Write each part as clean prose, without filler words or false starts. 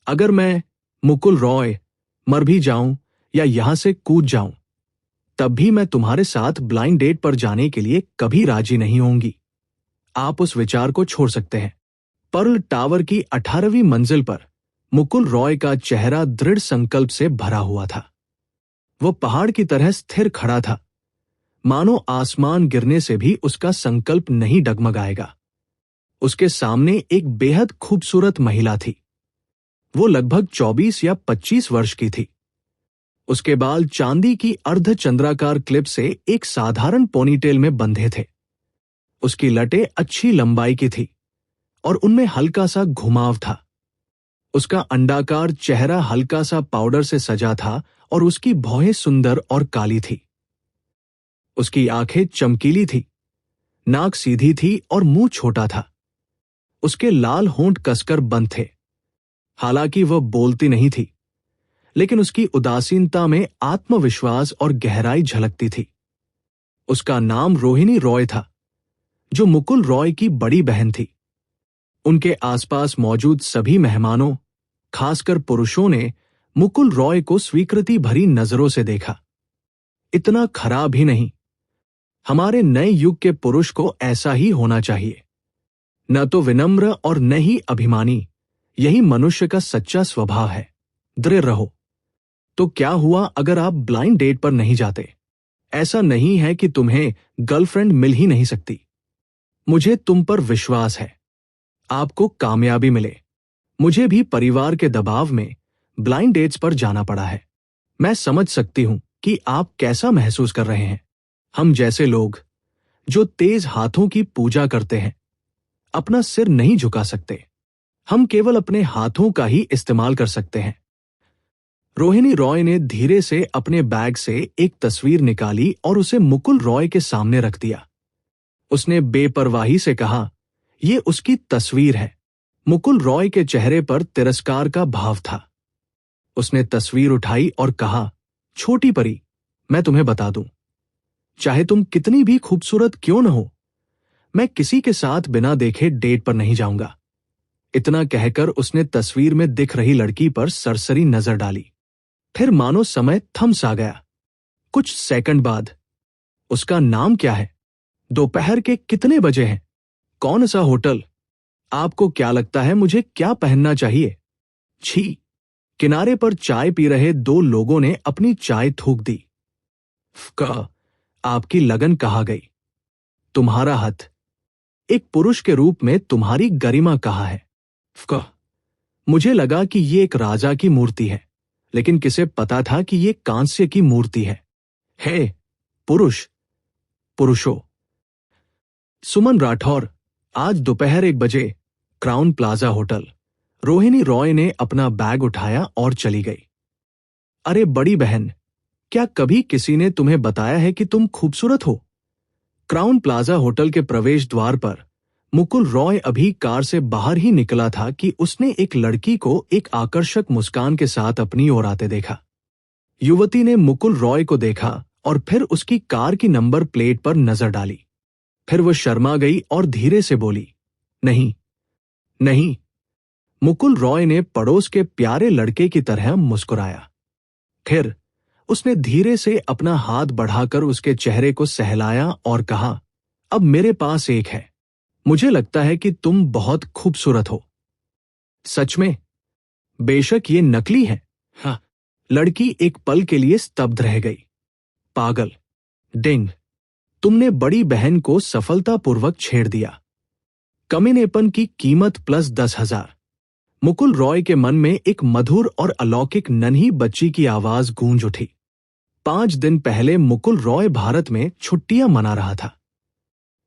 अगर मैं, मुकुल रॉय, मर भी जाऊं या यहां से कूद जाऊं, तब भी मैं तुम्हारे साथ ब्लाइंड डेट पर जाने के लिए कभी राजी नहीं होंगी। आप उस विचार को छोड़ सकते हैं। पर्ल टावर की 18वीं मंजिल पर मुकुल रॉय का चेहरा दृढ़ संकल्प से भरा हुआ था। वो पहाड़ की तरह स्थिर खड़ा था, मानो आसमान गिरने से भी उसका संकल्प नहीं डगमगाएगा। उसके सामने एक बेहद खूबसूरत महिला थी। वो लगभग 24 या 25 वर्ष की थी। उसके बाल चांदी की अर्धचंद्राकार क्लिप से एक साधारण पोनीटेल में बंधे थे। उसकी लटें अच्छी लंबाई की थी और उनमें हल्का सा घुमाव था। उसका अंडाकार चेहरा हल्का सा पाउडर से सजा था और उसकी भौहें सुंदर और काली थी। उसकी आंखें चमकीली थी, नाक सीधी थी और मुंह छोटा था। उसके लाल होंठ कसकर बंद थे। हालांकि वह बोलती नहीं थी, लेकिन उसकी उदासीनता में आत्मविश्वास और गहराई झलकती थी। उसका नाम रोहिणी रॉय था, जो मुकुल रॉय की बड़ी बहन थी। उनके आसपास मौजूद सभी मेहमानों, खासकर पुरुषों ने मुकुल रॉय को स्वीकृति भरी नजरों से देखा। इतना खराब ही नहीं, हमारे नए युग के पुरुष को ऐसा ही होना चाहिए। न तो विनम्र और न ही अभिमानी। यही मनुष्य का सच्चा स्वभाव है। दृढ़ रहो। तो क्या हुआ अगर आप ब्लाइंड डेट पर नहीं जाते? ऐसा नहीं है कि तुम्हें गर्लफ्रेंड मिल ही नहीं सकती। मुझे तुम पर विश्वास है। आपको कामयाबी मिले। मुझे भी परिवार के दबाव में ब्लाइंड डेट्स पर जाना पड़ा है। मैं समझ सकती हूं कि आप कैसा महसूस कर रहे हैं। हम जैसे लोग, जो तेज हाथों की पूजा करते हैं, अपना सिर नहीं झुका सकते। हम केवल अपने हाथों का ही इस्तेमाल कर सकते हैं। रोहिणी रॉय ने धीरे से अपने बैग से एक तस्वीर निकाली और उसे मुकुल रॉय के सामने रख दिया। उसने बेपरवाही से कहा, "यह उसकी तस्वीर है।" मुकुल रॉय के चेहरे पर तिरस्कार का भाव था। उसने तस्वीर उठाई और कहा, "छोटी परी, मैं तुम्हें बता दूं, चाहे तुम कितनी भी खूबसूरत क्यों न हो, मैं किसी के साथ बिना देखे डेट पर नहीं जाऊंगा।" इतना कहकर उसने तस्वीर में दिख रही लड़की पर सरसरी नजर डाली। फिर मानो समय थम सा गया। कुछ सेकंड बाद, "उसका नाम क्या है? दोपहर के कितने बजे हैं? कौन सा होटल? आपको क्या लगता है मुझे क्या पहनना चाहिए?" छी! किनारे पर चाय पी रहे दो लोगों ने अपनी चाय थूक दी। "फका, आपकी लगन कहाँ गई? तुम्हारा हथ, एक पुरुष के रूप में तुम्हारी गरिमा कहाँ है? फका, मुझे लगा कि ये एक राजा की मूर्ति है, लेकिन किसे पता था कि ये कांस्य की मूर्ति है। हे पुरुष, पुरुषों!" सुमन राठौर, आज दोपहर 1 बजे, Crowne Plaza hotel. Rohini Roy ने अपना बैग उठाया और चली गई। "अरे बड़ी बहन, क्या कभी किसी ने तुम्हें बताया है कि तुम खूबसूरत हो?" क्राउन प्लाजा होटल के प्रवेश द्वार पर मुकुल रॉय अभी कार से बाहर ही निकला था कि उसने एक लड़की को एक आकर्षक मुस्कान के साथ अपनी ओर आते देखा। युवती ने मुकुल रॉय को देखा और फिर उसकी कार की नंबर प्लेट पर नजर डाली। फिर वह शर्मा गई और धीरे से बोली, "नहीं, नहीं।" मुकुल रॉय ने पड़ोस के प्यारे लड़के की तरह मुस्कुराया। फिर उसने धीरे से अपना हाथ बढ़ाकर उसके चेहरे को सहलाया और कहा, "अब मेरे पास एक है। मुझे लगता है कि तुम बहुत खूबसूरत हो।" "सच में?" "बेशक ये नकली है।" हाँ। लड़की एक पल के लिए स्तब्ध रह गई। "पागल, डिंग, तुमने बड़ी बहन को सफलतापूर्वक छेड़ दिया। कमीनेपन की कीमत प्लस 10,000। मुकुल रॉय के मन में एक मधुर और अलौकिक नन्ही बच्ची की आवाज गूंज उठी। 5 दिन पहले मुकुल रॉय भारत में छुट्टियां मना रहा था।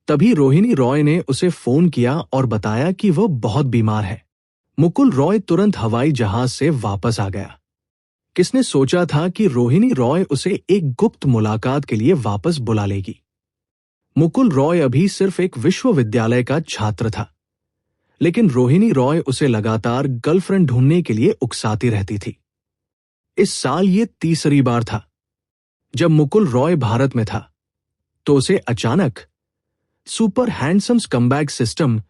तभी रोहिणी रॉय ने उसे फोन किया और बताया कि वह बहुत बीमार है। मुकुल रॉय तुरंत हवाई जहाज से वापस आ गया। किसने सोचा था कि रोहिणी रॉय उसे एक गुप्त मुलाकात के लिए वापस बुला लेगी। मुकुल रॉय अभी सिर्फ एक विश्वविद्यालय का छात्र था, लेकिन रोहिणी रॉय उसे लगातार गर्लफ्रेंड ढूंढने के लिए उकसाती रहती थी। इस साल ये तीसरी बार था। जब मुकुल रॉय भारत में था, तो उसे अचानक सुपर हैंडसम स्कम्बैग सिस्टम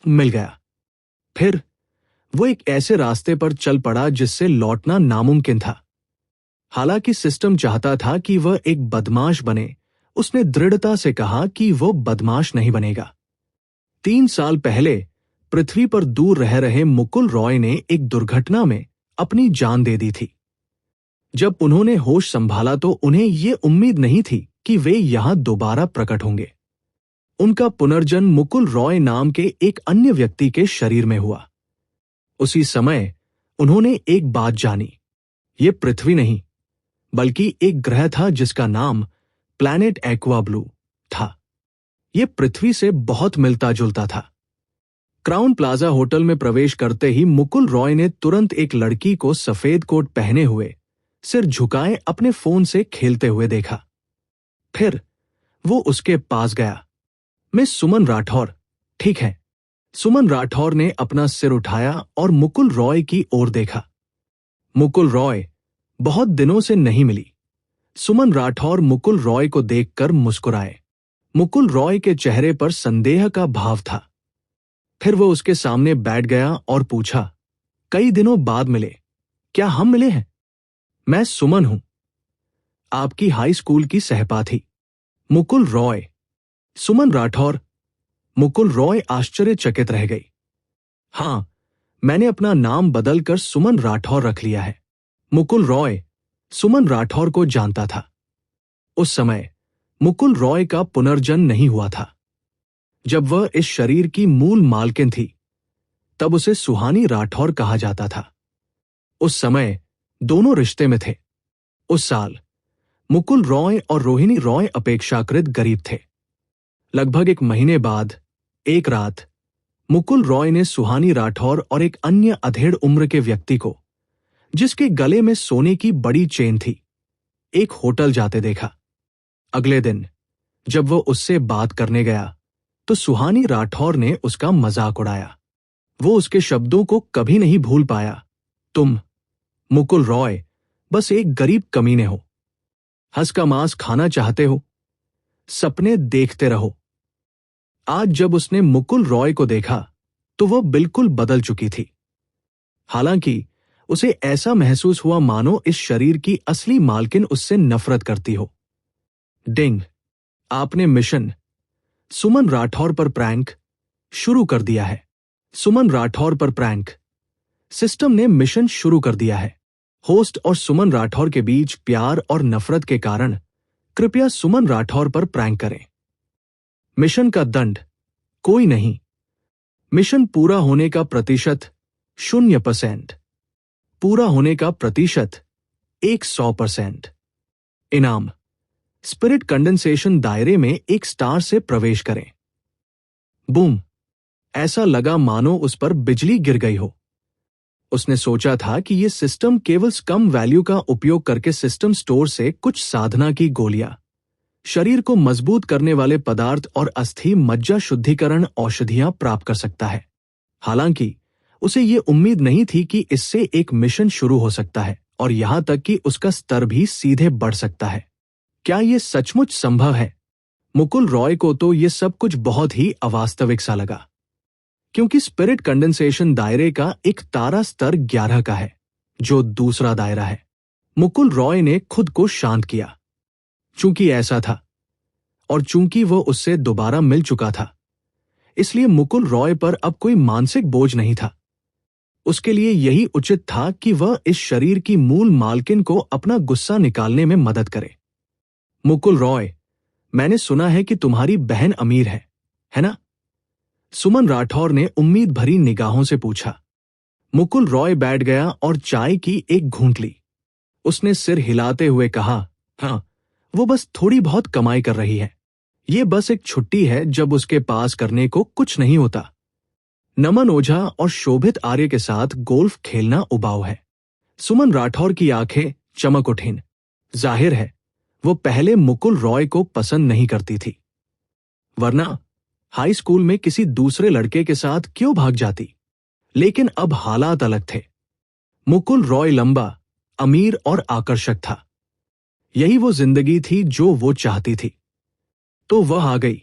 मिल गया। फिर वो एक ऐसे रास्ते पर चल पड़ा जिससे लौटना नामुमकिन था। हालांकि सिस्टम चाहता था कि वह एक बदमाश बने, उसने दृढ़ता से कहा कि वो बदमाश नहीं बनेगा। 3 साल पहले पृथ्वी पर दूर रह रहे मुकुल रॉय ने एक दुर्घटना में अपनी जान दे दी थी। जब उन्होंने होश संभाला तो उन्हें ये उम्मीद नहीं थी कि वे यहां दोबारा प्रकट होंगे। उनका पुनर्जन्म मुकुल रॉय नाम के एक अन्य व्यक्ति के शरीर में हुआ। उसी समय उन्होंने एक बात जानी, ये पृथ्वी नहीं बल्कि एक ग्रह था जिसका नाम प्लैनेट एक्वा ब्लू था। यह पृथ्वी से बहुत मिलता जुलता था। क्राउन प्लाजा होटल में प्रवेश करते ही मुकुल रॉय ने तुरंत एक लड़की को सफेद कोट पहने हुए, सिर झुकाए अपने फोन से खेलते हुए देखा। फिर वो उसके पास गया। मिस सुमन राठौर, ठीक है? सुमन राठौर ने अपना सिर उठाया और मुकुल रॉय की ओर देखा। मुकुल रॉय बहुत दिनों से नहीं मिली। सुमन राठौर मुकुल रॉय को देखकर मुस्कुराए। मुकुल रॉय के चेहरे पर संदेह का भाव था। फिर वो उसके सामने बैठ गया और पूछा, कई दिनों बाद मिले, क्या हम मिले हैं? मैं सुमन हूं, आपकी हाई स्कूल की सहपाठी। मुकुल रॉय। सुमन राठौर। मुकुल रॉय आश्चर्यचकित रह गई। हां, मैंने अपना नाम बदलकर सुमन राठौर रख लिया है। मुकुल रॉय सुमन राठौर को जानता था। उस समय मुकुल रॉय का पुनर्जन्म नहीं हुआ था। जब वह इस शरीर की मूल मालकिन थी, तब उसे सुहानी राठौर कहा जाता था। उस समय दोनों रिश्ते में थे। उस साल मुकुल रॉय और रोहिणी रॉय अपेक्षाकृत गरीब थे। लगभग 1 महीने बाद एक रात मुकुल रॉय ने सुहानी राठौर और एक अन्य अधेड़ उम्र के व्यक्ति को, जिसके गले में सोने की बड़ी चेन थी, एक होटल जाते देखा। अगले दिन जब वो उससे बात करने गया तो सुहानी राठौर ने उसका मजाक उड़ाया। वो उसके शब्दों को कभी नहीं भूल पाया, तुम मुकुल रॉय बस एक गरीब कमीने हो, हंस का मांस खाना चाहते हो, सपने देखते रहो। आज जब उसने मुकुल रॉय को देखा तो वह बिल्कुल बदल चुकी थी। हालांकि उसे ऐसा महसूस हुआ मानो इस शरीर की असली मालकिन उससे नफरत करती हो। डिंग, आपने मिशन सुमन राठौर पर प्रैंक शुरू कर दिया है। सुमन राठौर पर प्रैंक। सिस्टम ने मिशन शुरू कर दिया है। होस्ट और सुमन राठौर के बीच प्यार और नफरत के कारण कृपया सुमन राठौर पर प्रैंक करें। मिशन का दंड कोई नहीं। मिशन पूरा होने का प्रतिशत 0%। पूरा होने का प्रतिशत 100%। इनाम, स्पिरिट कंडेंसेशन दायरे में एक स्टार से प्रवेश करें। बूम! ऐसा लगा मानो उस पर बिजली गिर गई हो। उसने सोचा था कि यह सिस्टम केवल कम वैल्यू का उपयोग करके सिस्टम स्टोर से कुछ साधना की गोलियां, शरीर को मजबूत करने वाले पदार्थ और अस्थि मज्जा शुद्धिकरण औषधियां प्राप्त कर सकता है। हालांकि उसे ये उम्मीद नहीं थी कि इससे एक मिशन शुरू हो सकता है और यहां तक कि उसका स्तर भी सीधे बढ़ सकता है। क्या यह सचमुच संभव है? मुकुल रॉय को तो यह सब कुछ बहुत ही अवास्तविक सा लगा, क्योंकि स्पिरिट कंडेंसेशन दायरे का एक तारा स्तर 11 का है, जो दूसरा दायरा है। मुकुल रॉय ने खुद को शांत किया। चूंकि ऐसा था और चूंकि वो उससे दोबारा मिल चुका था, इसलिए मुकुल रॉय पर अब कोई मानसिक बोझ नहीं था। उसके लिए यही उचित था कि वह इस शरीर की मूल मालकिन को अपना गुस्सा निकालने में मदद करे। मुकुल रॉय, मैंने सुना है कि तुम्हारी बहन अमीर है ना? सुमन राठौर ने उम्मीद भरी निगाहों से पूछा। मुकुल रॉय बैठ गया और चाय की एक घूंट ली। उसने सिर हिलाते हुए कहा, हाँ, वो बस थोड़ी बहुत कमाई कर रही है। ये बस एक छुट्टी है जब उसके पास करने को कुछ नहीं होता। नमन ओझा और शोभित आर्य के साथ गोल्फ खेलना उबाऊ है। सुमन राठौर की आंखें चमक उठीं। जाहिर है वो पहले मुकुल रॉय को पसंद नहीं करती थी, वरना हाई स्कूल में किसी दूसरे लड़के के साथ क्यों भाग जाती। लेकिन अब हालात अलग थे। मुकुल रॉय लंबा, अमीर और आकर्षक था। यही वो जिंदगी थी जो वो चाहती थी। तो वह आ गई।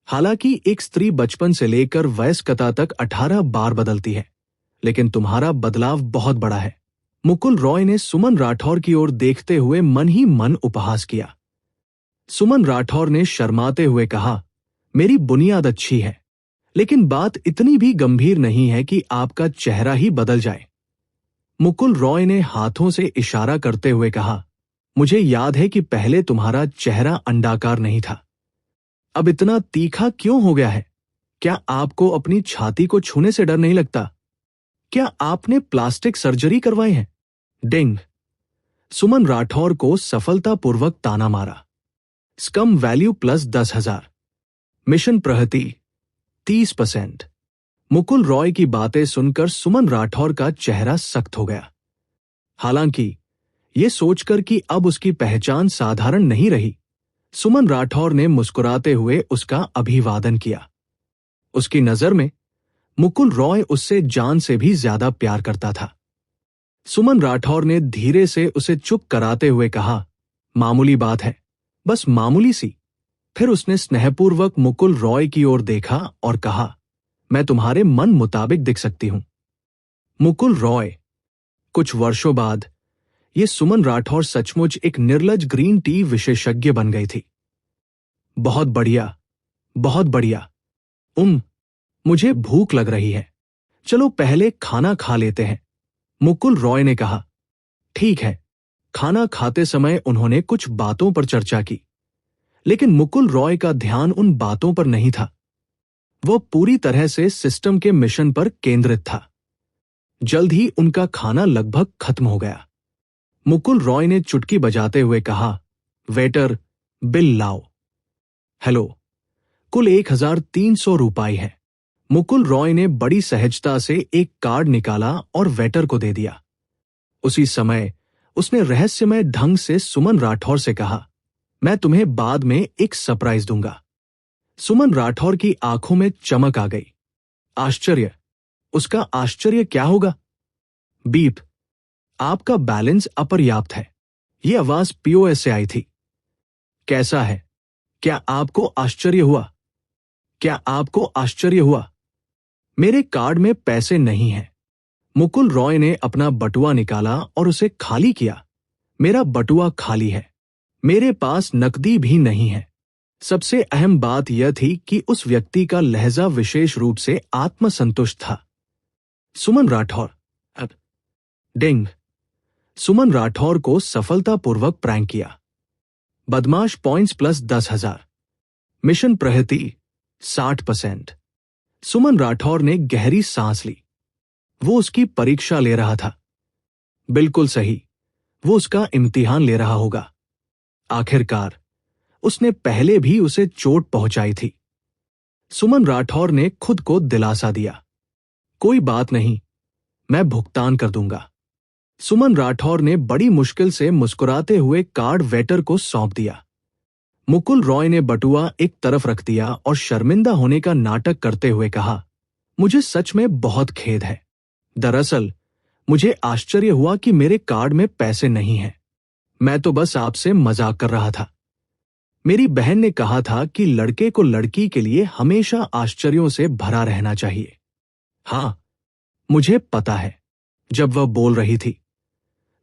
हालांकि एक स्त्री बचपन से लेकर वयस्कता तक 18 बार बदलती है, लेकिन तुम्हारा बदलाव बहुत बड़ा है। मुकुल रॉय ने सुमन राठौर की ओर देखते हुए मन ही मन उपहास किया। सुमन राठौर ने शर्माते हुए कहा, मेरी बुनियाद अच्छी है, लेकिन बात इतनी भी गंभीर नहीं है कि आपका चेहरा ही बदल जाए। मुकुल रॉय ने हाथों से इशारा करते हुए कहा, मुझे याद है कि पहले तुम्हारा चेहरा अंडाकार नहीं था। अब इतना तीखा क्यों हो गया है? क्या आपको अपनी छाती को छूने से डर नहीं लगता? क्या आपने प्लास्टिक सर्जरी करवाई है? डिंग। सुमन राठौर को सफलतापूर्वक ताना मारा। Scum value plus 10,000। मिशन प्रगति 30%। मुकुल रॉय की बातें सुनकर सुमन राठौर का चेहरा सख्त हो गया। हालांकि ये सोचकर कि अब उसकी पहचान साधारण नहीं रही, सुमन राठौर ने मुस्कुराते हुए उसका अभिवादन किया। उसकी नजर में मुकुल रॉय उससे जान से भी ज्यादा प्यार करता था। सुमन राठौर ने धीरे से उसे चुप कराते हुए कहा, मामूली बात है, बस मामूली सी। फिर उसने स्नेहपूर्वक मुकुल रॉय की ओर देखा और कहा, मैं तुम्हारे मन मुताबिक दिख सकती हूं। मुकुल रॉय। कुछ वर्षों बाद ये सुमन राठौर सचमुच एक निर्लज ग्रीन टी विशेषज्ञ बन गई थी। बहुत बढ़िया, बहुत बढ़िया। मुझे भूख लग रही है, चलो पहले खाना खा लेते हैं, मुकुल रॉय ने कहा। ठीक है। खाना खाते समय उन्होंने कुछ बातों पर चर्चा की, लेकिन मुकुल रॉय का ध्यान उन बातों पर नहीं था। वह पूरी तरह से सिस्टम के मिशन पर केंद्रित था। जल्द ही उनका खाना लगभग खत्म हो गया। मुकुल रॉय ने चुटकी बजाते हुए कहा, वेटर, बिल लाओ। हेलो, कुल 1,300 रुपये है। मुकुल रॉय ने बड़ी सहजता से एक कार्ड निकाला और वेटर को दे दिया। उसी समय उसने रहस्यमय ढंग से सुमन राठौर से कहा, मैं तुम्हें बाद में एक सरप्राइज दूंगा। सुमन राठौर की आंखों में चमक आ गई। आश्चर्य? उसका आश्चर्य क्या होगा? बीप। आपका बैलेंस अपर्याप्त है। यह आवाज पीओएस से आई थी। कैसा है? क्या आपको आश्चर्य हुआ? क्या आपको आश्चर्य हुआ? मेरे कार्ड में पैसे नहीं हैं। मुकुल रॉय ने अपना बटुआ निकाला और उसे खाली किया। मेरा बटुआ खाली है। मेरे पास नकदी भी नहीं है। सबसे अहम बात यह थी कि उस व्यक्ति का लहजा विशेष रूप से आत्मसंतुष्ट था। सुमन राठौर। डिंग। सुमन राठौर को सफलतापूर्वक प्रैंक किया। बदमाश पॉइंट्स प्लस 10,000। मिशन प्रगति 60%। सुमन राठौर ने गहरी सांस ली। वो उसकी परीक्षा ले रहा था। बिल्कुल सही, वो उसका इम्तिहान ले रहा होगा। आखिरकार उसने पहले भी उसे चोट पहुंचाई थी। सुमन राठौर ने खुद को दिलासा दिया, कोई बात नहीं, मैं भुगतान कर दूंगा। सुमन राठौर ने बड़ी मुश्किल से मुस्कुराते हुए कार्ड वेटर को सौंप दिया। मुकुल रॉय ने बटुआ एक तरफ रख दिया और शर्मिंदा होने का नाटक करते हुए कहा, मुझे सच में बहुत खेद है। दरअसल मुझे आश्चर्य हुआ कि मेरे कार्ड में पैसे नहीं हैं। मैं तो बस आपसे मजाक कर रहा था। मेरी बहन ने कहा था कि लड़के को लड़की के लिए हमेशा आश्चर्यों से भरा रहना चाहिए। हाँ, मुझे पता है। जब वह बोल रही थी,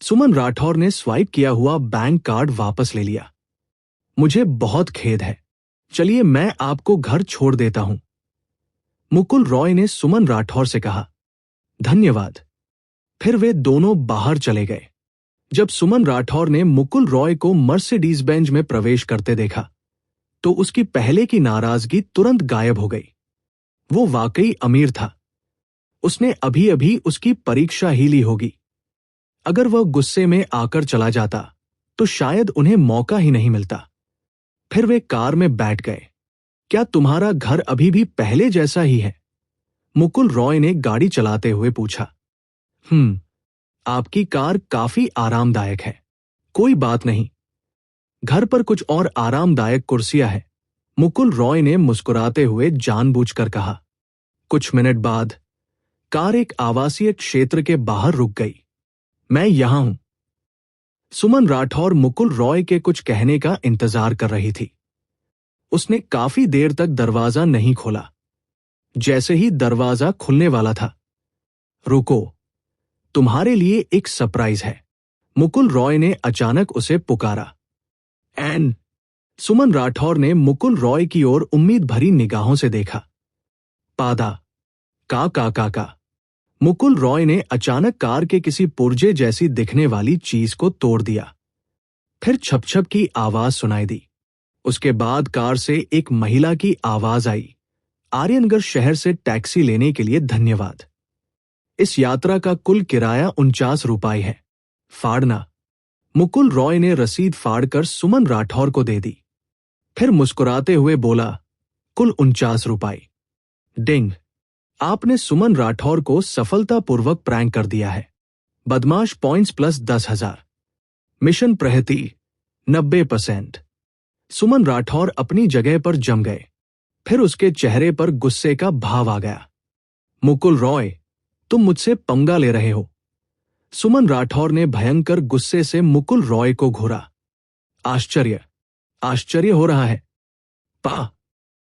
सुमन राठौर ने स्वाइप किया हुआ बैंक कार्ड वापस ले लिया। मुझे बहुत खेद है, चलिए मैं आपको घर छोड़ देता हूं। मुकुल रॉय ने सुमन राठौर से कहा। धन्यवाद। फिर वे दोनों बाहर चले गए। जब सुमन राठौर ने मुकुल रॉय को मर्सिडीज बेंज में प्रवेश करते देखा तो उसकी पहले की नाराजगी तुरंत गायब हो गई। वो वाकई अमीर था। उसने अभी अभी उसकी परीक्षा ही ली होगी। अगर वह गुस्से में आकर चला जाता तो शायद उन्हें मौका ही नहीं मिलता। फिर वे कार में बैठ गए। क्या तुम्हारा घर अभी भी पहले जैसा ही है? मुकुल रॉय ने गाड़ी चलाते हुए पूछा। आपकी कार काफी आरामदायक है। कोई बात नहीं, घर पर कुछ और आरामदायक कुर्सियां हैं, मुकुल रॉय ने मुस्कुराते हुए जानबूझकर कहा। कुछ मिनट बाद कार एक आवासीय क्षेत्र के बाहर रुक गई। मैं यहां हूं। सुमन राठौर मुकुल रॉय के कुछ कहने का इंतजार कर रही थी। उसने काफी देर तक दरवाजा नहीं खोला। जैसे ही दरवाजा खुलने वाला था, रुको, तुम्हारे लिए एक सरप्राइज है। मुकुल रॉय ने अचानक उसे पुकारा। एन। सुमन राठौर ने मुकुल रॉय की ओर उम्मीद भरी निगाहों से देखा। पादा। का। मुकुल रॉय ने अचानक कार के किसी पुर्जे जैसी दिखने वाली चीज को तोड़ दिया। फिर छप-छप की आवाज सुनाई दी। उसके बाद कार से एक महिला की आवाज आई। आर्यनगढ़ शहर से टैक्सी लेने के लिए धन्यवाद। इस यात्रा का कुल किराया 49 रुपए है। फाड़ना। मुकुल रॉय ने रसीद फाड़कर सुमन राठौर को दे दी। फिर मुस्कुराते हुए बोला, कुल 49 रुपए। डिंग। आपने सुमन राठौर को सफलतापूर्वक प्रैंक कर दिया है। बदमाश पॉइंट्स प्लस 10,000। मिशन प्रगति 90%। सुमन राठौर अपनी जगह पर जम गए। फिर उसके चेहरे पर गुस्से का भाव आ गया। मुकुल रॉय, तुम मुझसे पंगा ले रहे हो। सुमन राठौर ने भयंकर गुस्से से मुकुल रॉय को घूरा। आश्चर्य हो रहा है। पा।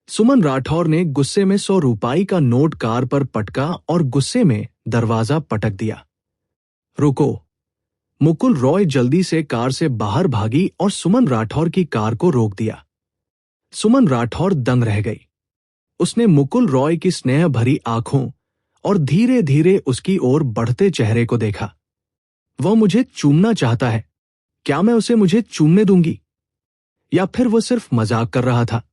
सुमन राठौर ने गुस्से में 100 रुपए का नोट कार पर पटका और गुस्से में दरवाजा पटक दिया। रुको। मुकुल रॉय जल्दी से कार से बाहर भागी और सुमन राठौर की कार को रोक दिया। सुमन राठौर दंग रह गई। उसने मुकुल रॉय की स्नेह भरी आंखों और धीरे धीरे उसकी ओर बढ़ते चेहरे को देखा। वह मुझे चूमना चाहता है। क्या मैं उसे मुझे चूमने दूंगी? या फिर वो सिर्फ मजाक कर रहा था?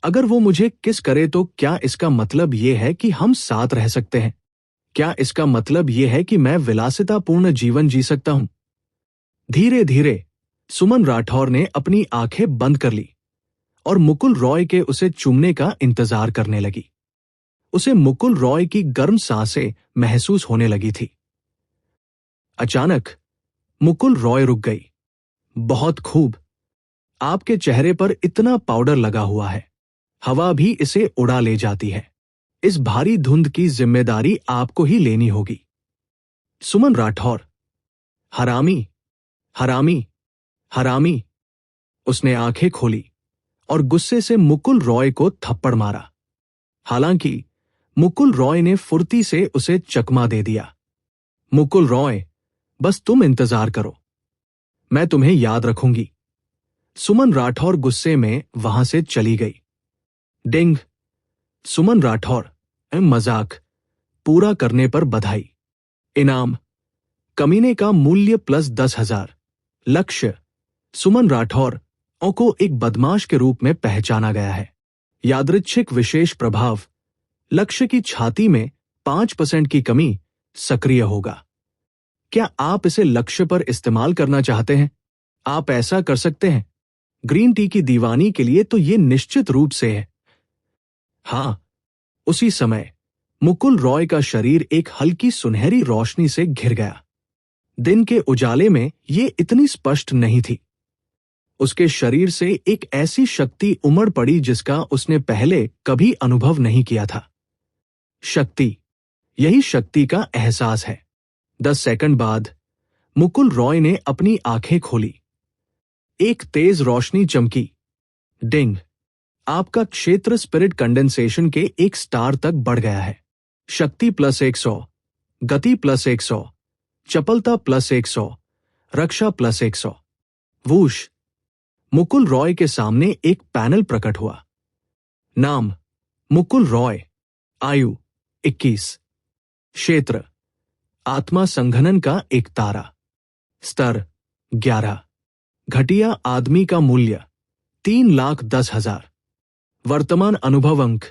अगर वो मुझे किस करे तो क्या इसका मतलब ये है कि हम साथ रह सकते हैं? क्या इसका मतलब ये है कि मैं विलासितापूर्ण जीवन जी सकता हूं? धीरे धीरे सुमन राठौर ने अपनी आंखें बंद कर ली और मुकुल रॉय के उसे चूमने का इंतजार करने लगी। उसे मुकुल रॉय की गर्म सांसें महसूस होने लगी थी। अचानक मुकुल रॉय रुक गई। बहुत खूब। आपके चेहरे पर इतना पाउडर लगा हुआ है, हवा भी इसे उड़ा ले जाती है। इस भारी धुंध की जिम्मेदारी आपको ही लेनी होगी। सुमन राठौर। हरामी, हरामी, हरामी। उसने आंखें खोली और गुस्से से मुकुल रॉय को थप्पड़ मारा। हालांकि मुकुल रॉय ने फुर्ती से उसे चकमा दे दिया। मुकुल रॉय, बस तुम इंतजार करो, मैं तुम्हें याद रखूंगी। सुमन राठौर गुस्से में वहां से चली गई। डिंग। सुमन राठौर। मजाक पूरा करने पर बधाई। इनाम कमीने का मूल्य प्लस 10,000। लक्ष्य सुमन राठौर को एक बदमाश के रूप में पहचाना गया है। यादृच्छिक विशेष प्रभाव लक्ष्य की छाती में 5% की कमी सक्रिय होगा। क्या आप इसे लक्ष्य पर इस्तेमाल करना चाहते हैं? आप ऐसा कर सकते हैं। ग्रीन टी की दीवानी के लिए तो ये निश्चित रूप से है। हाँ। उसी समय मुकुल रॉय का शरीर एक हल्की सुनहरी रोशनी से घिर गया। दिन के उजाले में ये इतनी स्पष्ट नहीं थी। उसके शरीर से एक ऐसी शक्ति उमड़ पड़ी जिसका उसने पहले कभी अनुभव नहीं किया था। शक्ति, यही शक्ति का एहसास है। 10 सेकंड बाद मुकुल रॉय ने अपनी आंखें खोली। एक तेज रोशनी चमकी। डिंग। आपका क्षेत्र स्पिरिट कंडेंसेशन के एक स्टार तक बढ़ गया है। शक्ति प्लस 100, गति प्लस 100, चपलता प्लस 100, रक्षा प्लस 100। वूश। मुकुल रॉय के सामने एक पैनल प्रकट हुआ। नाम मुकुल रॉय। आयु 21। क्षेत्र आत्मा संघनन का एक तारा। स्तर 11। घटिया आदमी का मूल्य 3,10,000। वर्तमान अनुभव अंक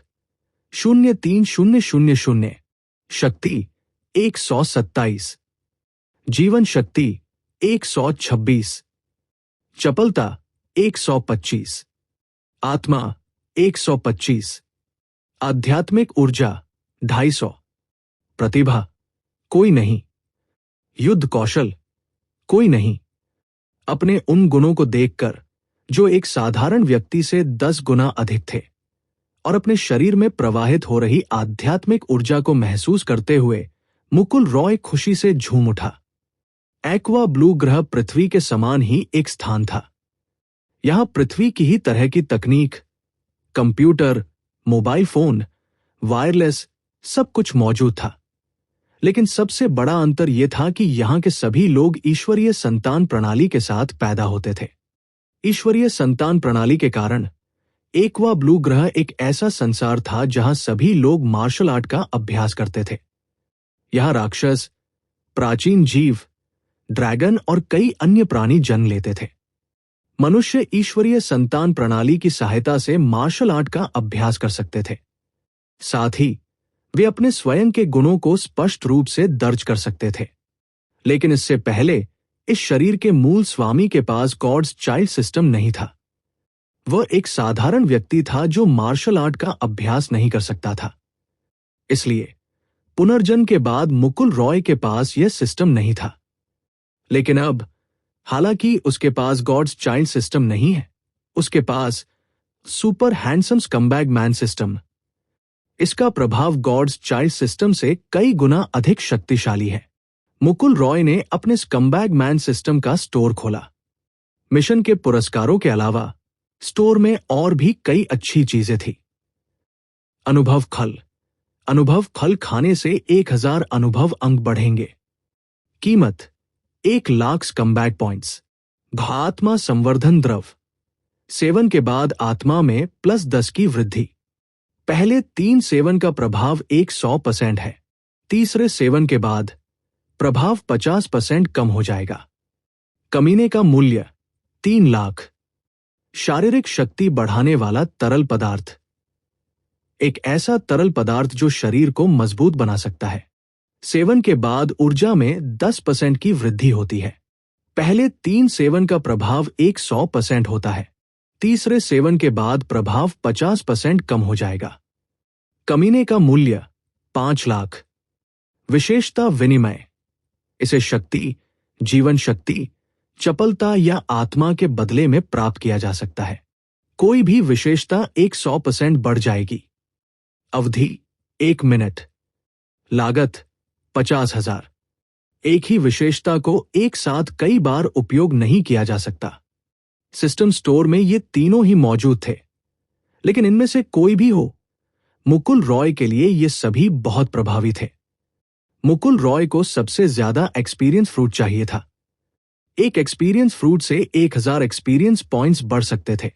03000। शक्ति 127। जीवन शक्ति 126। चपलता 125। आत्मा 125। आध्यात्मिक ऊर्जा 250। प्रतिभा कोई नहीं। युद्ध कौशल कोई नहीं। अपने उन गुणों को देखकर जो एक साधारण व्यक्ति से 10 गुना अधिक थे और अपने शरीर में प्रवाहित हो रही आध्यात्मिक ऊर्जा को महसूस करते हुए मुकुल रॉय खुशी से झूम उठा। एक्वा ब्लू ग्रह पृथ्वी के समान ही एक स्थान था। यहां पृथ्वी की ही तरह की तकनीक, कंप्यूटर, मोबाइल फोन, वायरलेस सब कुछ मौजूद था। लेकिन सबसे बड़ा अंतर यह था कि यहां के सभी लोग ईश्वरीय संतान प्रणाली के साथ पैदा होते थे। ईश्वरीय संतान प्रणाली के कारण एक्वा ब्लू ग्रह एक ऐसा संसार था जहां सभी लोग मार्शल आर्ट का अभ्यास करते थे। यहां राक्षस, प्राचीन जीव, ड्रैगन और कई अन्य प्राणी जन्म लेते थे। मनुष्य ईश्वरीय संतान प्रणाली की सहायता से मार्शल आर्ट का अभ्यास कर सकते थे। साथ ही वे अपने स्वयं के गुणों को स्पष्ट रूप से दर्ज कर सकते थे। लेकिन इससे पहले इस शरीर के मूल स्वामी के पास गॉड्स चाइल्ड सिस्टम नहीं था। वह एक साधारण व्यक्ति था जो मार्शल आर्ट का अभ्यास नहीं कर सकता था। इसलिए पुनर्जन्म के बाद मुकुल रॉय के पास यह सिस्टम नहीं था। लेकिन अब, हालांकि उसके पास गॉड्स चाइल्ड सिस्टम नहीं है, उसके पास सुपर हैंडसम स्कम्बैग मैन सिस्टम। इसका प्रभाव गॉड्स चाइल्ड सिस्टम से कई गुना अधिक शक्तिशाली है। मुकुल रॉय ने अपने स्कम्बैग मैन सिस्टम का स्टोर खोला। मिशन के पुरस्कारों के अलावा स्टोर में और भी कई अच्छी चीजें थी। अनुभव खल। अनुभव खल खाने से 1000 अनुभव अंक बढ़ेंगे। कीमत 1,00,000 स्कम्बैग पॉइंट्स। आत्मा संवर्धन द्रव। सेवन के बाद आत्मा में +10 की वृद्धि। पहले 3 सेवन का प्रभाव 100% है। तीसरे सेवन के बाद प्रभाव 50% कम हो जाएगा। कमीने का मूल्य 3,00,000। शारीरिक शक्ति बढ़ाने वाला तरल पदार्थ। एक ऐसा तरल पदार्थ जो शरीर को मजबूत बना सकता है। सेवन के बाद ऊर्जा में 10% की वृद्धि होती है। पहले 3 सेवन का प्रभाव 100% होता है। तीसरे सेवन के बाद प्रभाव 50% कम हो जाएगा। कमीने का मूल्य 5,00,000। विशेषता विनिमय। इसे शक्ति, जीवन शक्ति, चपलता या आत्मा के बदले में प्राप्त किया जा सकता है। कोई भी विशेषता 100% बढ़ जाएगी। अवधि 1 मिनट। लागत 50,000। एक ही विशेषता को एक साथ कई बार उपयोग नहीं किया जा सकता। सिस्टम स्टोर में ये तीनों ही मौजूद थे, लेकिन इनमें से कोई भी हो, मुकुल रॉय के लिए ये सभी बहुत प्रभावी थे। मुकुल रॉय को सबसे ज्यादा एक्सपीरियंस फ्रूट चाहिए था। एक एक्सपीरियंस फ्रूट से 1000 एक्सपीरियंस पॉइंट्स बढ़ सकते थे।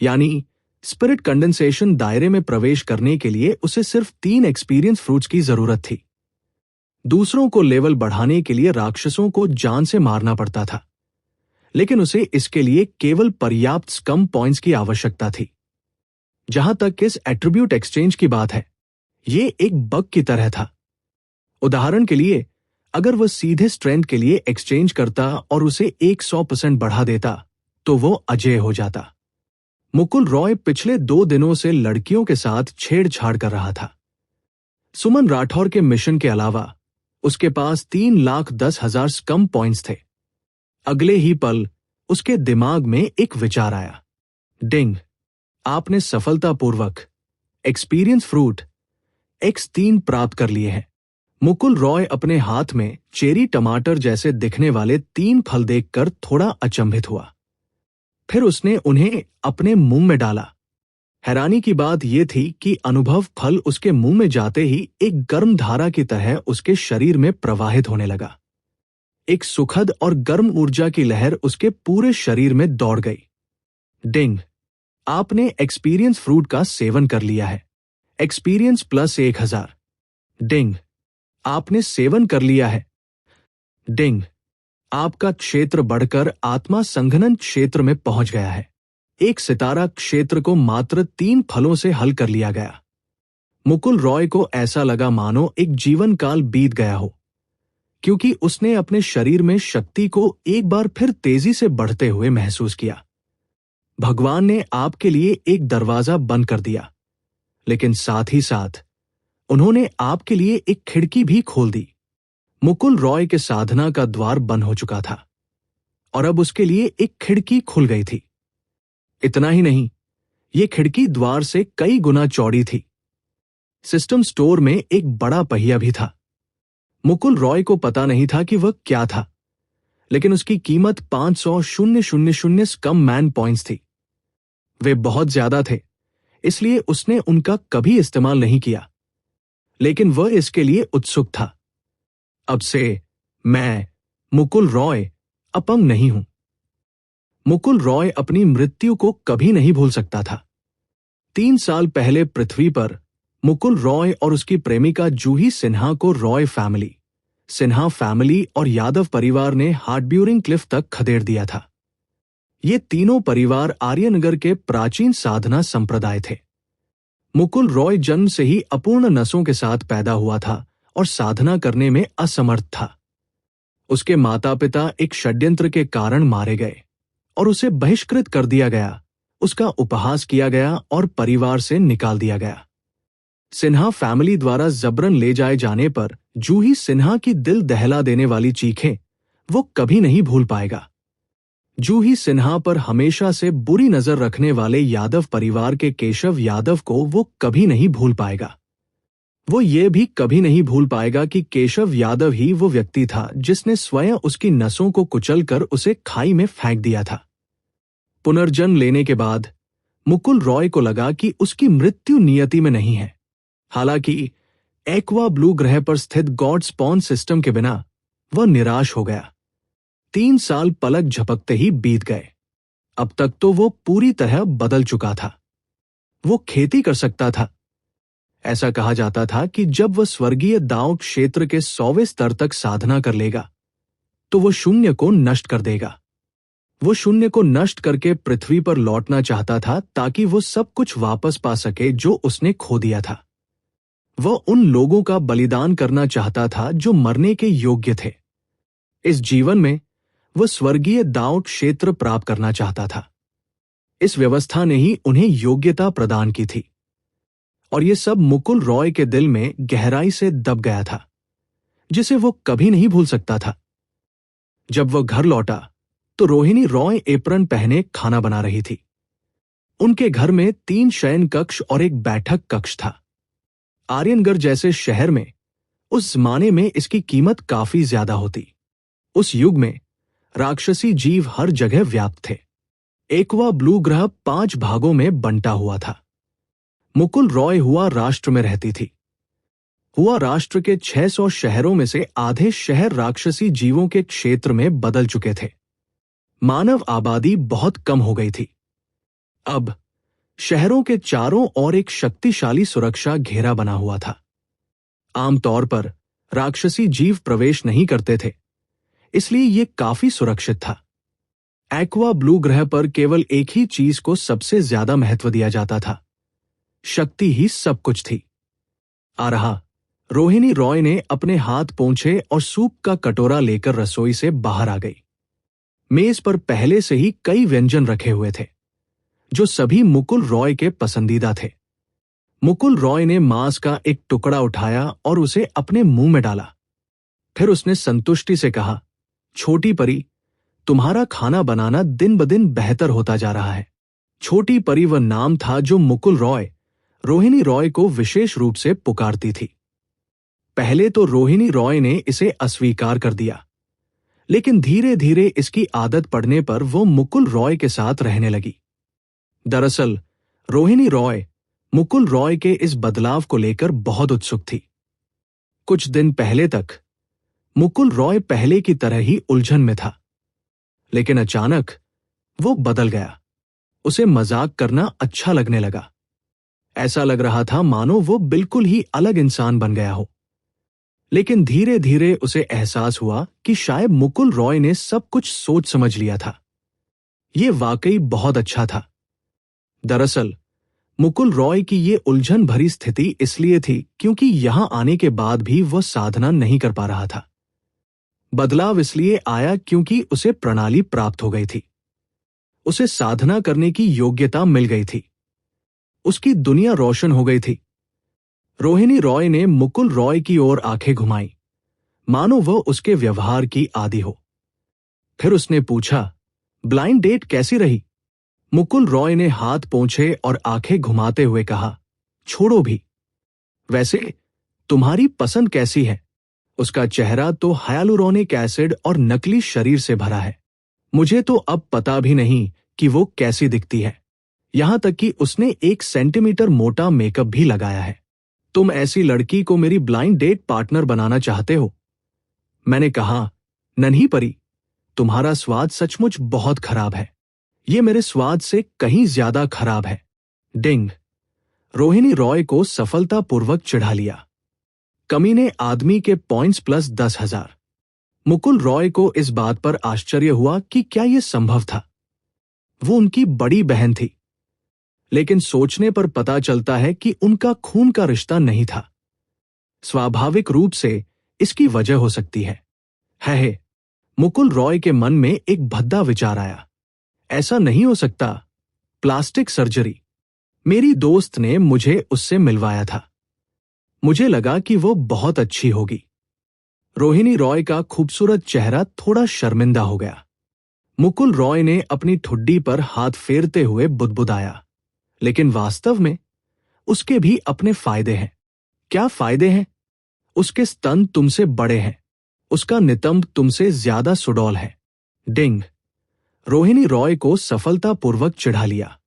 यानी स्पिरिट कंडेंसेशन दायरे में प्रवेश करने के लिए उसे सिर्फ 3 एक्सपीरियंस फ्रूट्स की जरूरत थी। दूसरों को लेवल बढ़ाने के लिए राक्षसों को जान से मारना पड़ता था, लेकिन उसे इसके लिए केवल पर्याप्त स्कम पॉइंट्स की आवश्यकता थी। जहां तक इस एट्रीब्यूट एक्सचेंज की बात है, ये एक बग की तरह था। उदाहरण के लिए, अगर वह सीधे स्ट्रेंथ के लिए एक्सचेंज करता और उसे 100% बढ़ा देता, तो वो अजेय हो जाता। मुकुल रॉय पिछले 2 दिनों से लड़कियों के साथ छेड़छाड़ कर रहा था। सुमन राठौर के मिशन के अलावा उसके पास 3,10,000 स्कम पॉइंट्स थे। अगले ही पल उसके दिमाग में एक विचार आया। डिंग, आपने सफलतापूर्वक एक्सपीरियंस फ्रूट X3 प्राप्त कर लिए हैं। मुकुल रॉय अपने हाथ में चेरी टमाटर जैसे दिखने वाले 3 फल देखकर थोड़ा अचंभित हुआ। फिर उसने उन्हें अपने मुंह में डाला। हैरानी की बात यह थी कि अनुभव फल उसके मुंह में जाते ही एक गर्म धारा की तरह उसके शरीर में प्रवाहित होने लगा। एक सुखद और गर्म ऊर्जा की लहर उसके पूरे शरीर में दौड़ गई। डिंग, आपने एक्सपीरियंस फ्रूट का सेवन कर लिया है। Experience plus 1000। डिंग, आपने सेवन कर लिया है। डिंग, आपका क्षेत्र बढ़कर आत्मा संघनन क्षेत्र में पहुंच गया है। एक सितारा क्षेत्र को मात्र 3 फलों से हल कर लिया गया। मुकुल रॉय को ऐसा लगा मानो एक जीवन काल बीत गया हो, क्योंकि उसने अपने शरीर में शक्ति को एक बार फिर तेजी से बढ़ते हुए महसूस किया। भगवान ने आपके लिए एक दरवाजा बंद कर दिया, लेकिन साथ ही साथ उन्होंने आपके लिए एक खिड़की भी खोल दी। मुकुल रॉय के साधना का द्वार बंद हो चुका था और अब उसके लिए एक खिड़की खुल गई थी। इतना ही नहीं, यह खिड़की द्वार से कई गुना चौड़ी थी। सिस्टम स्टोर में एक बड़ा पहिया भी था। मुकुल रॉय को पता नहीं था कि वह क्या था, लेकिन उसकी कीमत 500,000 स्कम मैन पॉइंट्स थी। वे बहुत ज्यादा थे, इसलिए उसने उनका कभी इस्तेमाल नहीं किया, लेकिन वह इसके लिए उत्सुक था। अब से मैं, मुकुल रॉय, अपंग नहीं हूं। मुकुल रॉय अपनी मृत्यु को कभी नहीं भूल सकता था। 3 साल पहले पृथ्वी पर मुकुल रॉय और उसकी प्रेमिका जूही सिन्हा को रॉय फैमिली, सिन्हा फैमिली और यादव परिवार ने हार्टब्यूरिंग क्लिफ तक खदेड़ दिया था। ये तीनों परिवार आर्यनगर के प्राचीन साधना संप्रदाय थे। मुकुल रॉय जन्म से ही अपूर्ण नसों के साथ पैदा हुआ था और साधना करने में असमर्थ था। उसके माता पिता एक षड्यंत्र के कारण मारे गए और उसे बहिष्कृत कर दिया गया, उसका उपहास किया गया और परिवार से निकाल दिया गया। सिन्हा फैमिली द्वारा जबरन ले जाए जाने पर जूही सिन्हा की दिल दहला देने वाली चीखें वो कभी नहीं भूल पाएगा। जूही सिन्हा पर हमेशा से बुरी नजर रखने वाले यादव परिवार के केशव यादव को वो कभी नहीं भूल पाएगा। वो ये भी कभी नहीं भूल पाएगा कि केशव यादव ही वो व्यक्ति था जिसने स्वयं उसकी नसों को कुचलकर उसे खाई में फेंक दिया था। पुनर्जन्म लेने के बाद मुकुल रॉय को लगा कि उसकी मृत्यु नियति में नहीं है। हालांकि एक्वा ब्लू ग्रह पर स्थित गॉड स्पॉन सिस्टम के बिना वह निराश हो गया। 3 साल पलक झपकते ही बीत गए। अब तक तो वो पूरी तरह बदल चुका था। वो खेती कर सकता था। ऐसा कहा जाता था कि जब वह स्वर्गीय दांव क्षेत्र के 100वें स्तर तक साधना कर लेगा तो वो शून्य को नष्ट कर देगा। वो शून्य को नष्ट करके पृथ्वी पर लौटना चाहता था ताकि वो सब कुछ वापस पा सके जो उसने खो दिया था। वह उन लोगों का बलिदान करना चाहता था जो मरने के योग्य थे। इस जीवन में वह स्वर्गीय दांव क्षेत्र प्राप्त करना चाहता था। इस व्यवस्था ने ही उन्हें योग्यता प्रदान की थी और ये सब मुकुल रॉय के दिल में गहराई से दब गया था, जिसे वो कभी नहीं भूल सकता था। जब वह घर लौटा तो रोहिणी रॉय एप्रन पहने खाना बना रही थी। उनके घर में 3 शयन कक्ष और एक बैठक कक्ष था। आर्यनगर जैसे शहर में उस जमाने में इसकी कीमत काफी ज्यादा होती। उस युग में राक्षसी जीव हर जगह व्याप्त थे। एक्वा ब्लू ग्रह 5 भागों में बंटा हुआ था। मुकुल रॉय हुआ राष्ट्र में रहती थी। हुआ राष्ट्र के 600 शहरों में से आधे शहर राक्षसी जीवों के क्षेत्र में बदल चुके थे। मानव आबादी बहुत कम हो गई थी। अब शहरों के चारों ओर एक शक्तिशाली सुरक्षा घेरा बना हुआ था। आमतौर पर राक्षसी जीव प्रवेश नहीं करते थे, इसलिए यह काफी सुरक्षित था। एक्वा ब्लू ग्रह पर केवल एक ही चीज को सबसे ज्यादा महत्व दिया जाता था। शक्ति ही सब कुछ थी। आ रहा रोहिणी रॉय ने अपने हाथ पोंछे और सूप का कटोरा लेकर रसोई से बाहर आ गई। मेज पर पहले से ही कई व्यंजन रखे हुए थे जो सभी मुकुल रॉय के पसंदीदा थे। मुकुल रॉय ने मांस का एक टुकड़ा उठाया और उसे अपने मुंह में डाला। फिर उसने संतुष्टि से कहा, छोटी परी, तुम्हारा खाना बनाना दिन ब दिन बेहतर होता जा रहा है। छोटी परी वह नाम था जो मुकुल रॉय रोहिणी रॉय को विशेष रूप से पुकारती थी। पहले तो रोहिणी रॉय ने इसे अस्वीकार कर दिया, लेकिन धीरे धीरे इसकी आदत पड़ने पर वो मुकुल रॉय के साथ रहने लगी। दरअसल रोहिणी रॉय मुकुल रॉय के इस बदलाव को लेकर बहुत उत्सुक थी। कुछ दिन पहले तक मुकुल रॉय पहले की तरह ही उलझन में था, लेकिन अचानक वो बदल गया। उसे मजाक करना अच्छा लगने लगा। ऐसा लग रहा था मानो वो बिल्कुल ही अलग इंसान बन गया हो। लेकिन धीरे धीरे उसे एहसास हुआ कि शायद मुकुल रॉय ने सब कुछ सोच समझ लिया था। ये वाकई बहुत अच्छा था। दरअसल मुकुल रॉय की ये उलझन भरी स्थिति इसलिए थी क्योंकि यहां आने के बाद भी वह साधना नहीं कर पा रहा था। बदलाव इसलिए आया क्योंकि उसे प्रणाली प्राप्त हो गई थी। उसे साधना करने की योग्यता मिल गई थी। उसकी दुनिया रोशन हो गई थी। रोहिणी रॉय ने मुकुल रॉय की ओर आंखें घुमाई, मानो वह उसके व्यवहार की आदी हो। फिर उसने पूछा, ब्लाइंड डेट कैसी रही? मुकुल रॉय ने हाथ पोंछे और आंखें घुमाते हुए कहा, छोड़ो भी। वैसे तुम्हारी पसंद कैसी है? उसका चेहरा तो हाइलुरोनिक एसिड और नकली शरीर से भरा है। मुझे तो अब पता भी नहीं कि वो कैसी दिखती है। यहां तक कि उसने 1 सेंटीमीटर मोटा मेकअप भी लगाया है। तुम ऐसी लड़की को मेरी ब्लाइंड डेट पार्टनर बनाना चाहते हो? मैंने कहा, नन्ही परी, तुम्हारा स्वाद सचमुच बहुत खराब है। ये मेरे स्वाद से कहीं ज्यादा खराब है। डिंग। रोहिणी रॉय को सफलतापूर्वक चिढ़ा लिया। कमीने आदमी के पॉइंट्स प्लस 10,000। मुकुल रॉय को इस बात पर आश्चर्य हुआ कि क्या यह संभव था। वो उनकी बड़ी बहन थी, लेकिन सोचने पर पता चलता है कि उनका खून का रिश्ता नहीं था। स्वाभाविक रूप से इसकी वजह हो सकती है। मुकुल रॉय के मन में एक भद्दा विचार आया। ऐसा नहीं हो सकता। Plastic surgery. मेरी दोस्त ने मुझे उससे मिलवाया था। मुझे लगा कि वो बहुत अच्छी होगी। रोहिणी रॉय का खूबसूरत चेहरा थोड़ा शर्मिंदा हो गया। मुकुल रॉय ने अपनी ठुड्डी पर हाथ फेरते हुए बुदबुदाया, लेकिन वास्तव में उसके भी अपने फायदे हैं। क्या फायदे हैं? उसके स्तन तुमसे बड़े हैं। उसका नितंब तुमसे ज्यादा सुडौल है। डिंग। रोहिणी रॉय को सफलतापूर्वक चिढ़ा लिया।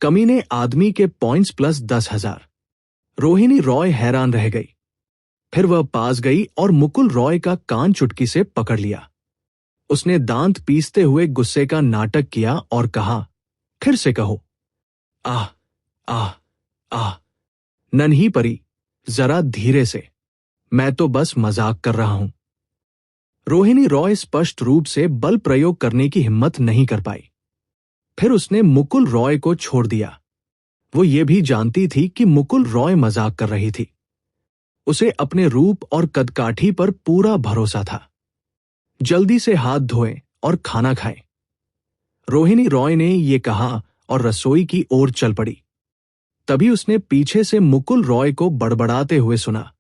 कमीने आदमी के पॉइंट्स प्लस 10,000। रोहिणी रॉय हैरान रह गई। फिर वह पास गई और मुकुल रॉय का कान चुटकी से पकड़ लिया। उसने दांत पीसते हुए गुस्से का नाटक किया और कहा, फिर से कहो। आह आह आह। नन्ही परी, जरा धीरे से। मैं तो बस मजाक कर रहा हूं। रोहिणी रॉय स्पष्ट रूप से बल प्रयोग करने की हिम्मत नहीं कर पाई। फिर उसने मुकुल रॉय को छोड़ दिया। वो ये भी जानती थी कि मुकुल रॉय मजाक कर रही थी। उसे अपने रूप और कदकाठी पर पूरा भरोसा था। जल्दी से हाथ धोएं और खाना खाएं। रोहिणी रॉय ने ये कहा और रसोई की ओर चल पड़ी। तभी उसने पीछे से मुकुल रॉय को बड़बड़ाते हुए सुना।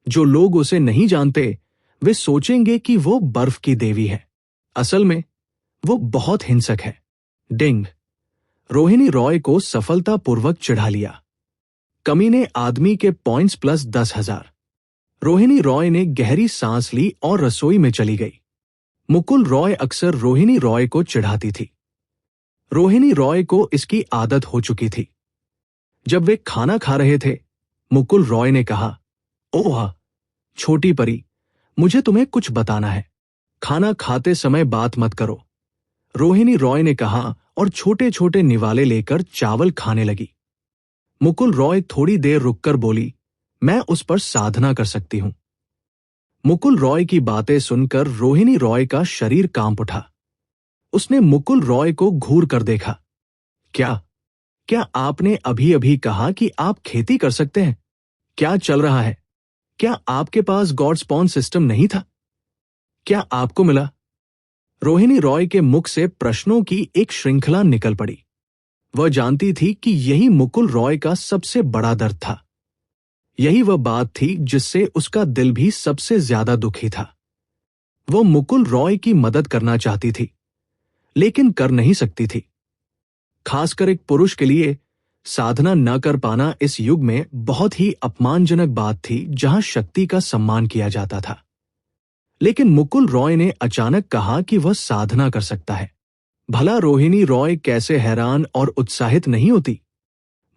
जो लोग उसे नहीं जानते वे सोचेंगे कि वो बर्फ की देवी है। असल में वो बहुत हिंसक है। डिंग। रोहिणी रॉय को सफलतापूर्वक चिढ़ा लिया। कमीने आदमी के पॉइंट्स प्लस 10,000। रोहिणी रॉय ने गहरी सांस ली और रसोई में चली गई। मुकुल रॉय अक्सर रोहिणी रॉय को चिढ़ाती थी। रोहिणी रॉय को इसकी आदत हो चुकी थी। जब वे खाना खा रहे थे, मुकुल रॉय ने कहा, ओह छोटी परी, मुझे तुम्हें कुछ बताना है। खाना खाते समय बात मत करो। रोहिणी रॉय ने कहा और छोटे छोटे निवाले लेकर चावल खाने लगी। मुकुल रॉय थोड़ी देर रुककर बोली, मैं उस पर साधना कर सकती हूं। मुकुल रॉय की बातें सुनकर रोहिणी रॉय का शरीर कांप उठा। उसने मुकुल रॉय को घूर कर देखा। क्या आपने अभी अभी कहा कि आप खेती कर सकते हैं? क्या चल रहा है? क्या आपके पास गॉड स्पॉन सिस्टम नहीं था? क्या आपको मिला? रोहिणी रॉय के मुख से प्रश्नों की एक श्रृंखला निकल पड़ी। वह जानती थी कि यही मुकुल रॉय का सबसे बड़ा दर्द था। यही वह बात थी जिससे उसका दिल भी सबसे ज्यादा दुखी था। वो मुकुल रॉय की मदद करना चाहती थी, लेकिन कर नहीं सकती थी। खासकर एक पुरुष के लिए साधना न कर पाना इस युग में बहुत ही अपमानजनक बात थी, जहां शक्ति का सम्मान किया जाता था। लेकिन मुकुल रॉय ने अचानक कहा कि वह साधना कर सकता है। भला रोहिणी रॉय कैसे हैरान और उत्साहित नहीं होती?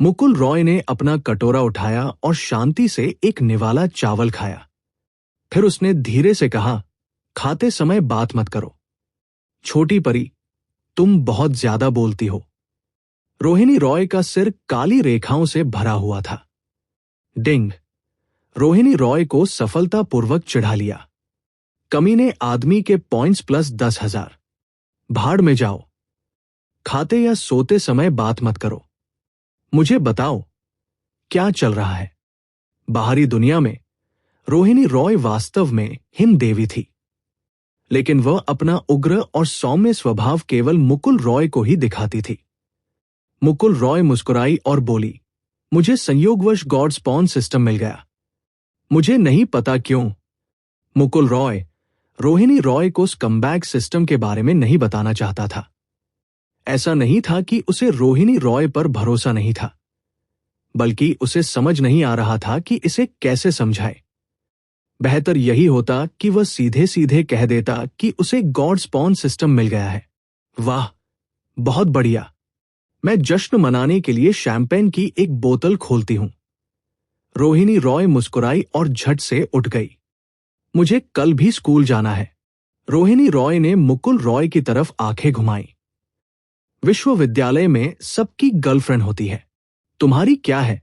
मुकुल रॉय ने अपना कटोरा उठाया और शांति से एक निवाला चावल खाया। फिर उसने धीरे से कहा, खाते समय बात मत करो। छोटी परी, तुम बहुत ज्यादा बोलती हो। रोहिणी रॉय का सिर काली रेखाओं से भरा हुआ था। डिंग। रोहिणी रॉय को सफलतापूर्वक चिढ़ा लिया। कमीने आदमी के पॉइंट्स प्लस 10,000। भाड़ में जाओ। खाते या सोते समय बात मत करो। मुझे बताओ, क्या चल रहा है? बाहरी दुनिया में रोहिणी रॉय वास्तव में हिम देवी थी, लेकिन वह अपना उग्र और सौम्य स्वभाव केवल मुकुल रॉय को ही दिखाती थी। मुकुल रॉय मुस्कुराई और बोली, मुझे संयोगवश गॉड स्पॉन सिस्टम मिल गया। मुझे नहीं पता क्यों। मुकुल रॉय रोहिणी रॉय को स्कम्बैग सिस्टम के बारे में नहीं बताना चाहता था। ऐसा नहीं था कि उसे रोहिणी रॉय पर भरोसा नहीं था, बल्कि उसे समझ नहीं आ रहा था कि इसे कैसे समझाए। बेहतर यही होता कि वह सीधे सीधे कह देता कि उसे गॉड स्पॉन सिस्टम मिल गया है। वाह, बहुत बढ़िया। मैं जश्न मनाने के लिए शैंपेन की एक बोतल खोलती हूं। रोहिणी रॉय मुस्कुराई और झट से उठ गई। मुझे कल भी स्कूल जाना है। रोहिणी रॉय ने मुकुल रॉय की तरफ आंखें घुमाई। विश्वविद्यालय में सबकी गर्लफ्रेंड होती है, तुम्हारी क्या है?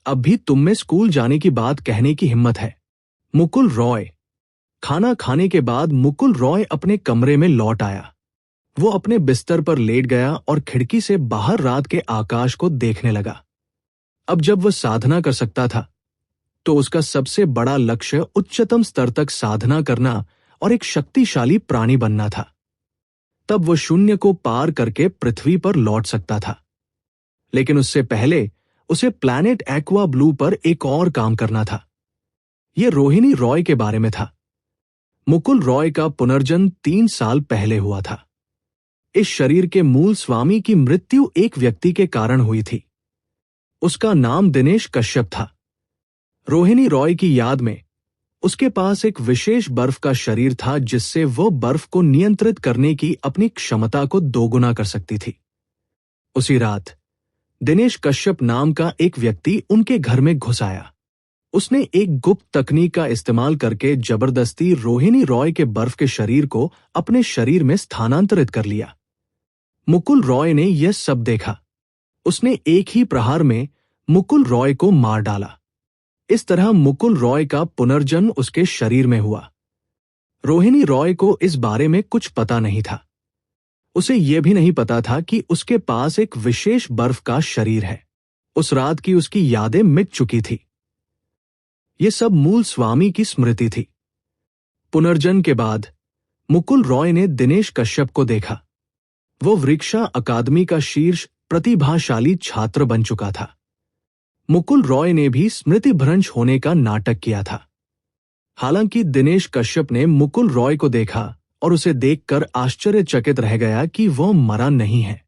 अब भी तुम में स्कूल जाने की बात कहने की हिम्मत है? मुकुल रॉय। खाना खाने के बाद मुकुल रॉय अपने कमरे में लौट आया। वो अपने बिस्तर पर लेट गया और खिड़की से बाहर रात के आकाश को देखने लगा। अब जब वह साधना कर सकता था, तो उसका सबसे बड़ा लक्ष्य उच्चतम स्तर तक साधना करना और एक शक्तिशाली प्राणी बनना था। तब वो शून्य को पार करके पृथ्वी पर लौट सकता था। लेकिन उससे पहले उसे प्लैनेट एक्वा ब्लू पर एक और काम करना था। यह रोहिणी रॉय के बारे में था। मुकुल रॉय का पुनर्जन्म 3 साल पहले हुआ था। इस शरीर के मूल स्वामी की मृत्यु एक व्यक्ति के कारण हुई थी। उसका नाम दिनेश कश्यप था। रोहिणी रॉय की याद में उसके पास एक विशेष बर्फ का शरीर था, जिससे वो बर्फ को नियंत्रित करने की अपनी क्षमता को दोगुना कर सकती थी। उसी रात दिनेश कश्यप नाम का एक व्यक्ति उनके घर में घुस आया। उसने एक गुप्त तकनीक का इस्तेमाल करके जबरदस्ती रोहिणी रॉय के बर्फ के शरीर को अपने शरीर में स्थानांतरित कर लिया। मुकुल रॉय ने यह सब देखा। उसने एक ही प्रहार में मुकुल रॉय को मार डाला। इस तरह मुकुल रॉय का पुनर्जन्म उसके शरीर में हुआ। रोहिणी रॉय को इस बारे में कुछ पता नहीं था। उसे यह भी नहीं पता था कि उसके पास एक विशेष बर्फ का शरीर है। उस रात की उसकी यादें मिट चुकी थी। ये सब मूल स्वामी की स्मृति थी। पुनर्जन्म के बाद मुकुल रॉय ने दिनेश कश्यप को देखा। वो वृक्षा अकादमी का शीर्ष प्रतिभाशाली छात्र बन चुका था। मुकुल रॉय ने भी स्मृति भ्रंश होने का नाटक किया था। हालांकि दिनेश कश्यप ने मुकुल रॉय को देखा और उसे देखकर आश्चर्यचकित रह गया कि वह मरा नहीं है।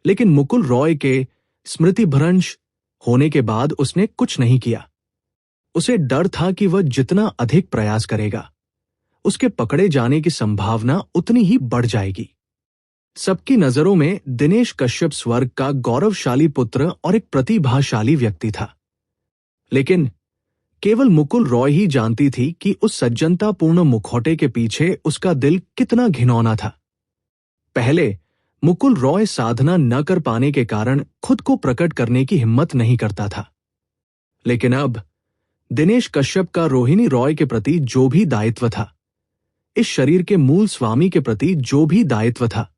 लेकिन मुकुल रॉय के स्मृति भ्रंश होने के बाद उसने कुछ नहीं किया। उसे डर था कि वह जितना अधिक प्रयास करेगा, उसके पकड़े जाने की संभावना उतनी ही बढ़ जाएगी। सबकी नजरों में दिनेश कश्यप स्वर्ग का गौरवशाली पुत्र और एक प्रतिभाशाली व्यक्ति था। लेकिन केवल मुकुल रॉय ही जानती थी कि उस सज्जनतापूर्ण मुखौटे के पीछे उसका दिल कितना घिनौना था। पहले मुकुल रॉय साधना न कर पाने के कारण खुद को प्रकट करने की हिम्मत नहीं करता था। लेकिन अब दिनेश कश्यप का रोहिणी रॉय के प्रति जो भी दायित्व था, इस शरीर के मूल स्वामी के प्रति जो भी दायित्व था,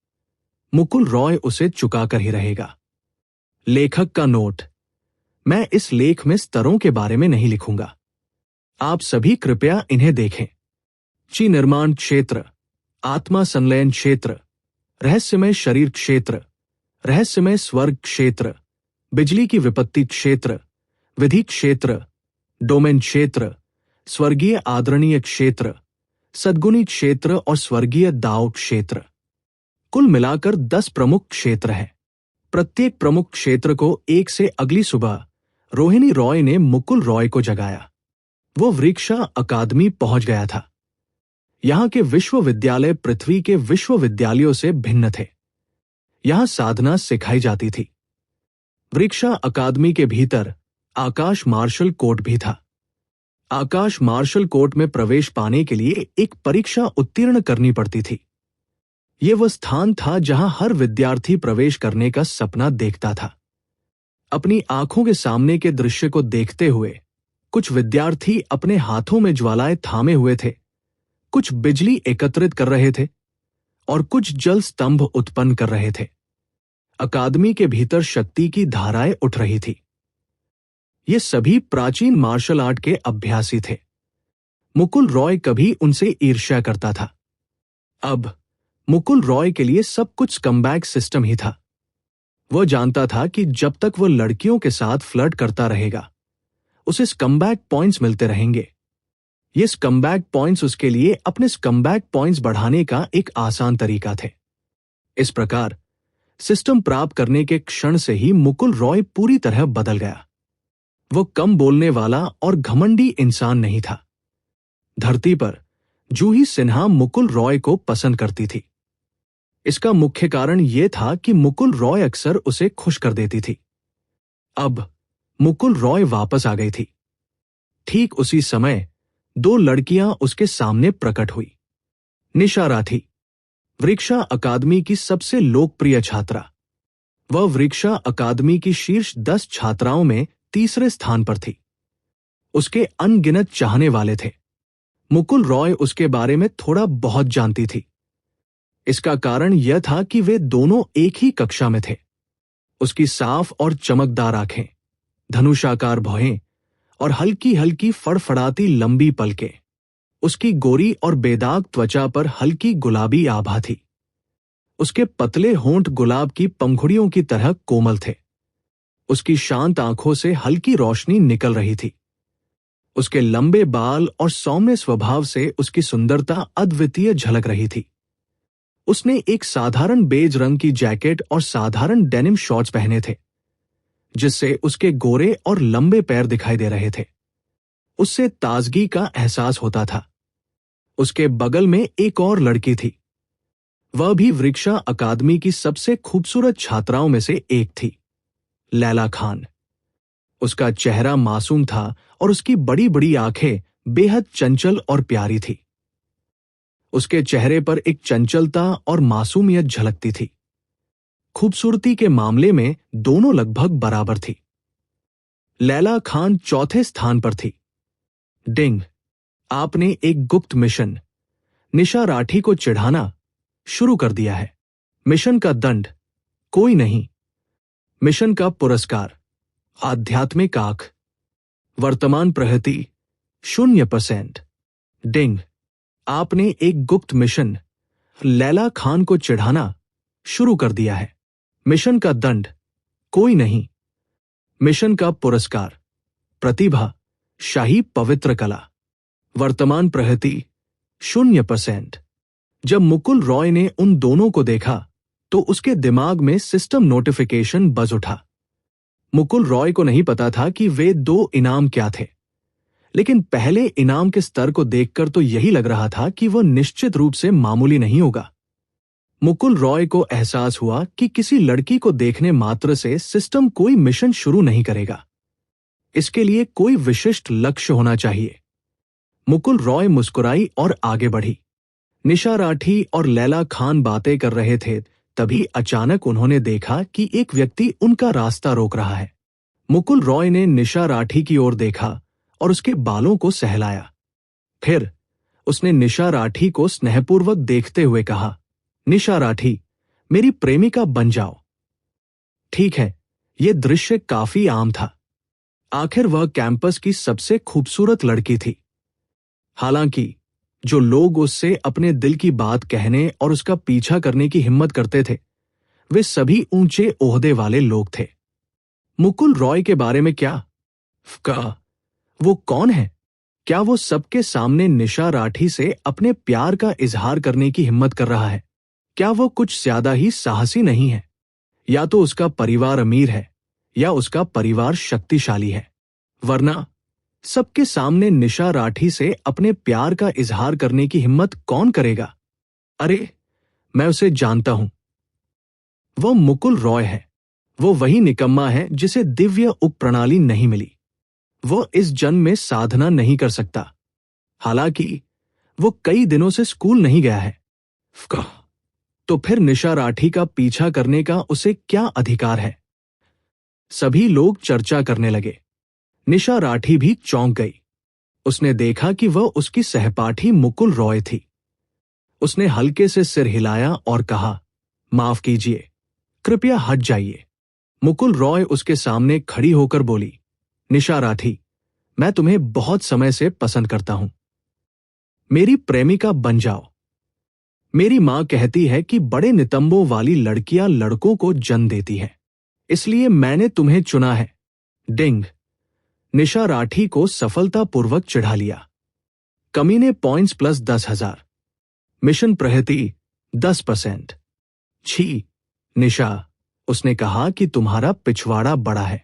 मुकुल रॉय उसे चुकाकर ही रहेगा। लेखक का नोट: मैं इस लेख में स्तरों के बारे में नहीं लिखूंगा। आप सभी कृपया इन्हें देखें। ची निर्माण क्षेत्र, आत्मा संलयन क्षेत्र, रहस्यमय शरीर क्षेत्र, रहस्यमय स्वर्ग क्षेत्र, बिजली की विपत्ति क्षेत्र, विधि क्षेत्र, डोमेन क्षेत्र, स्वर्गीय आदरणीय क्षेत्र, सद्गुणी क्षेत्र और स्वर्गीय दाव क्षेत्र। कुल मिलाकर 10 प्रमुख क्षेत्र हैं। प्रत्येक प्रमुख क्षेत्र को एक से अगली सुबह रोहिणी रॉय ने मुकुल रॉय को जगाया। वो वृक्षा अकादमी पहुंच गया था। यहां के विश्वविद्यालय पृथ्वी के विश्वविद्यालयों से भिन्न थे। यहां साधना सिखाई जाती थी। वृक्षा अकादमी के भीतर आकाश मार्शल कोर्ट भी था। आकाश मार्शल कोर्ट में प्रवेश पाने के लिए एक परीक्षा उत्तीर्ण करनी पड़ती थी। यह वह स्थान था जहां हर विद्यार्थी प्रवेश करने का सपना देखता था। अपनी आंखों के सामने के दृश्य को देखते हुए कुछ विद्यार्थी अपने हाथों में ज्वालाएं थामे हुए थे, कुछ बिजली एकत्रित कर रहे थे और कुछ जल स्तंभ उत्पन्न कर रहे थे। अकादमी के भीतर शक्ति की धाराएं उठ रही थी। ये सभी प्राचीन मार्शल आर्ट के अभ्यासी थे। मुकुल रॉय कभी उनसे ईर्ष्या करता था। अब मुकुल रॉय के लिए सब कुछ स्कमबैग सिस्टम ही था। वह जानता था कि जब तक वह लड़कियों के साथ फ्लर्ट करता रहेगा, उसे स्कमबैग पॉइंट्स मिलते रहेंगे। ये स्कमबैग पॉइंट्स उसके लिए अपने स्कमबैग पॉइंट्स बढ़ाने का एक आसान तरीका थे। इस प्रकार सिस्टम प्राप्त करने के क्षण से ही मुकुल रॉय पूरी तरह बदल गया। वो कम बोलने वाला और घमंडी इंसान नहीं था। धरती पर जूही सिन्हा मुकुल रॉय को पसंद करती थी। इसका मुख्य कारण यह था कि मुकुल रॉय अक्सर उसे खुश कर देती थी। अब मुकुल रॉय वापस आ गई थी। ठीक उसी समय दो लड़कियां उसके सामने प्रकट हुई। निशा राठी, वृक्षा अकादमी की सबसे लोकप्रिय छात्रा। वह वृक्षा अकादमी की शीर्ष 10 छात्राओं में तीसरे स्थान पर थी। उसके अनगिनत चाहने वाले थे। मुकुल रॉय उसके बारे में थोड़ा बहुत जानती थी। इसका कारण यह था कि वे दोनों एक ही कक्षा में थे। उसकी साफ और चमकदार आंखें, धनुषाकार भौहें और हल्की हल्की फड़फड़ाती लंबी पलकें। उसकी गोरी और बेदाग त्वचा पर हल्की गुलाबी आभा थी। उसके पतले होंठ गुलाब की पंखुड़ियों की तरह कोमल थे। उसकी शांत आंखों से हल्की रोशनी निकल रही थी। उसके लंबे बाल और सौम्य स्वभाव से उसकी सुंदरता अद्वितीय झलक रही थी। उसने एक साधारण बेज रंग की जैकेट और साधारण डेनिम शॉर्ट्स पहने थे, जिससे उसके गोरे और लंबे पैर दिखाई दे रहे थे। उससे ताजगी का एहसास होता था। उसके बगल में एक और लड़की थी। वह भी वृक्षा अकादमी की सबसे खूबसूरत छात्राओं में से एक थी, लैला खान। उसका चेहरा मासूम था और उसकी बड़ी बड़ी आंखें बेहद चंचल और प्यारी थी। उसके चेहरे पर एक चंचलता और मासूमियत झलकती थी। खूबसूरती के मामले में दोनों लगभग बराबर थी। लैला खान चौथे स्थान पर थी। डिंग, आपने एक गुप्त मिशन, निशा राठी को चिढ़ाना, शुरू कर दिया है। मिशन का दंड कोई नहीं। मिशन का पुरस्कार आध्यात्मिक आंख। वर्तमान प्रगति 0%। डिंग, आपने एक गुप्त मिशन, लैला खान को चिढ़ाना, शुरू कर दिया है। मिशन का दंड कोई नहीं। मिशन का पुरस्कार प्रतिभा, शाही पवित्र कला। वर्तमान प्रगति 0%। जब मुकुल रॉय ने उन दोनों को देखा तो उसके दिमाग में सिस्टम नोटिफिकेशन बज उठा। मुकुल रॉय को नहीं पता था कि वे दो इनाम क्या थे, लेकिन पहले इनाम के स्तर को देखकर तो यही लग रहा था कि वह निश्चित रूप से मामूली नहीं होगा। मुकुल रॉय को एहसास हुआ कि किसी लड़की को देखने मात्र से सिस्टम कोई मिशन शुरू नहीं करेगा। इसके लिए कोई विशिष्ट लक्ष्य होना चाहिए। मुकुल रॉय मुस्कुराई और आगे बढ़ी। निशा राठी और लैला खान बातें कर रहे थे, तभी अचानक उन्होंने देखा कि एक व्यक्ति उनका रास्ता रोक रहा है। मुकुल रॉय ने निशा राठी की ओर देखा और उसके बालों को सहलाया। फिर उसने निशा राठी को स्नेहपूर्वक देखते हुए कहा, निशा राठी, मेरी प्रेमिका बन जाओ। ठीक है, यह दृश्य काफी आम था। आखिर वह कैंपस की सबसे खूबसूरत लड़की थी। हालांकि जो लोग उससे अपने दिल की बात कहने और उसका पीछा करने की हिम्मत करते थे, वे सभी ऊंचे ओहदे वाले लोग थे। मुकुल रॉय के बारे में क्या? वो कौन है? क्या वो सबके सामने निशा राठी से अपने प्यार का इजहार करने की हिम्मत कर रहा है? क्या वो कुछ ज्यादा ही साहसी नहीं है? या तो उसका परिवार अमीर है या उसका परिवार शक्तिशाली है, वरना सबके सामने निशा राठी से अपने प्यार का इजहार करने की हिम्मत कौन करेगा? अरे, मैं उसे जानता हूं। वो मुकुल रॉय है। वो वही निकम्मा है जिसे दिव्य उपप्रणाली नहीं मिली। वो इस जन्म में साधना नहीं कर सकता। हालांकि वो कई दिनों से स्कूल नहीं गया है। तो फिर निशा राठी का पीछा करने का उसे क्या अधिकार है? सभी लोग चर्चा करने लगे। निशा राठी भी चौंक गई। उसने देखा कि वह उसकी सहपाठी मुकुल रॉय थी। उसने हल्के से सिर हिलाया और कहा, माफ कीजिए, कृपया हट जाइए। मुकुल रॉय उसके सामने खड़ी होकर बोली, निशा राठी, मैं तुम्हें बहुत समय से पसंद करता हूं। मेरी प्रेमिका बन जाओ। मेरी मां कहती है कि बड़े नितंबों वाली लड़कियां लड़कों को जन्म देती हैं, इसलिए मैंने तुम्हें चुना है। डिंग, निशा राठी को सफलतापूर्वक चिढ़ा लिया। कमीने पॉइंट्स प्लस 10,000। मिशन प्रगति 10%। छी निशा, उसने कहा कि तुम्हारा पिछवाड़ा बड़ा है।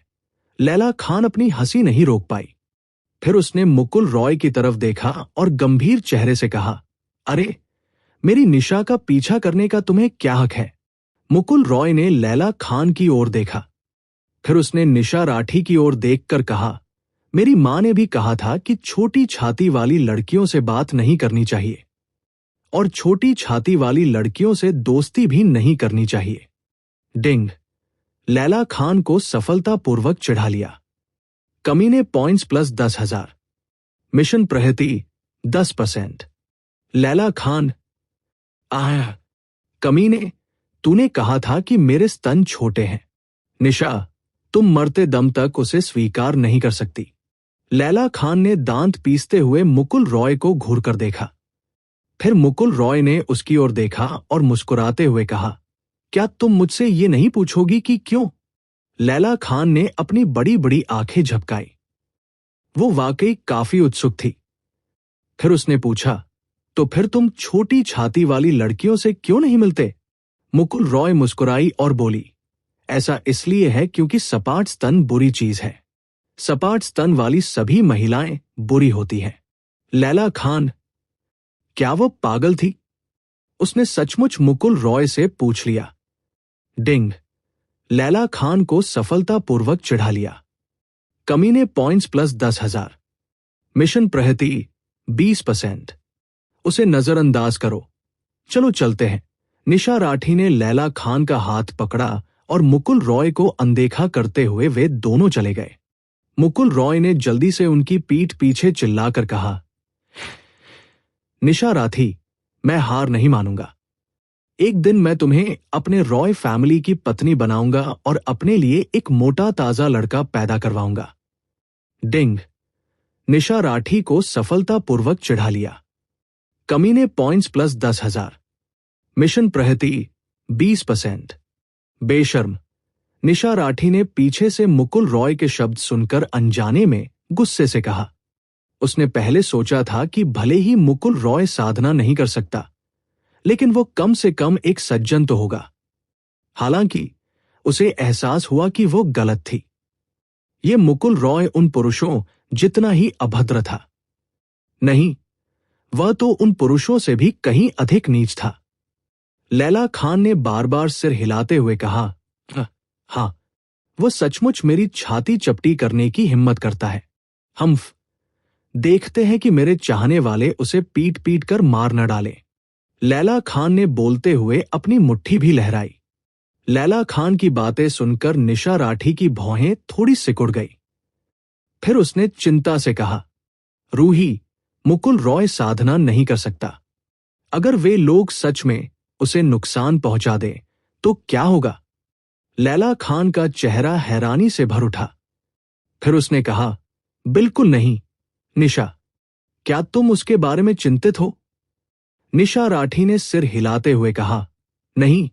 लैला खान अपनी हंसी नहीं रोक पाई। फिर उसने मुकुल रॉय की तरफ देखा और गंभीर चेहरे से कहा, अरे, मेरी निशा का पीछा करने का तुम्हें क्या हक है? मुकुल रॉय ने लैला खान की ओर देखा। फिर उसने निशा राठी की ओर देखकर कहा, मेरी माँ ने भी कहा था कि छोटी छाती वाली लड़कियों से बात नहीं करनी चाहिए और छोटी छाती वाली लड़कियों से दोस्ती भी नहीं करनी चाहिए। डिंग। लैला खान को सफलतापूर्वक चिढ़ा लिया। कमीने पॉइंट्स प्लस 10,000। मिशन प्रगति 10%। लैला खान। आह, कमीने, तूने कहा था कि मेरे स्तन छोटे हैं। निशा, तुम मरते दम तक उसे स्वीकार नहीं कर सकती। लैला खान ने दांत पीसते हुए मुकुल रॉय को घूरकर देखा। फिर मुकुल रॉय ने उसकी ओर देखा और मुस्कुराते हुए कहा, क्या तुम मुझसे ये नहीं पूछोगी कि क्यों? लैला खान ने अपनी बड़ी बड़ी आंखें झपकाई। वो वाकई काफी उत्सुक थी। फिर उसने पूछा, तो फिर तुम छोटी छाती वाली लड़कियों से क्यों नहीं मिलते? मुकुल रॉय मुस्कुराई और बोली, ऐसा इसलिए है क्योंकि सपाट स्तन बुरी चीज है। सपाट स्तन वाली सभी महिलाएं बुरी होती हैं। लैला खान। क्या वो पागल थी? उसने सचमुच मुकुल रॉय से पूछ लिया। डिंग। लैला खान को सफलतापूर्वक चिढ़ा लिया। कमीने पॉइंट्स प्लस 10,000। मिशन प्रगति 20%। उसे नजरअंदाज करो। चलो चलते हैं। निशा राठी ने लैला खान का हाथ पकड़ा और मुकुल रॉय को अनदेखा करते हुए वे दोनों चले गए। मुकुल रॉय ने जल्दी से उनकी पीठ पीछे चिल्लाकर कहा, निशा राठी, मैं हार नहीं मानूंगा। एक दिन मैं तुम्हें अपने रॉय फैमिली की पत्नी बनाऊंगा और अपने लिए एक मोटा ताजा लड़का पैदा करवाऊंगा। डिंग। निशा राठी को सफलतापूर्वक चिढ़ा लिया। कमीने पॉइंट्स प्लस 10,000। मिशन प्रगति 20%। बेशर्म। निशा राठी ने पीछे से मुकुल रॉय के शब्द सुनकर अनजाने में गुस्से से कहा। उसने पहले सोचा था कि भले ही मुकुल रॉय साधना नहीं कर सकता, लेकिन वो कम से कम एक सज्जन तो होगा। हालांकि उसे एहसास हुआ कि वो गलत थी। ये मुकुल रॉय उन पुरुषों जितना ही अभद्र था। नहीं, वह तो उन पुरुषों से भी कहीं अधिक नीच था। लैला खान ने बार बार सिर हिलाते हुए कहा, हाँ, वो सचमुच मेरी छाती चपटी करने की हिम्मत करता है। हम देखते हैं कि मेरे चाहने वाले उसे पीट पीट कर मार न डालें। लैला खान ने बोलते हुए अपनी मुट्ठी भी लहराई। लैला खान की बातें सुनकर निशा राठी की भौहें थोड़ी सिकुड़ गई। फिर उसने चिंता से कहा, रूही, मुकुल रॉय साधना नहीं कर सकता। अगर वे लोग सच में उसे नुकसान पहुंचा दें तो क्या होगा? लैला खान का चेहरा हैरानी से भर उठा। फिर उसने कहा, बिल्कुल नहीं। निशा, क्या तुम उसके बारे में चिंतित हो? निशा राठी ने सिर हिलाते हुए कहा, नहीं,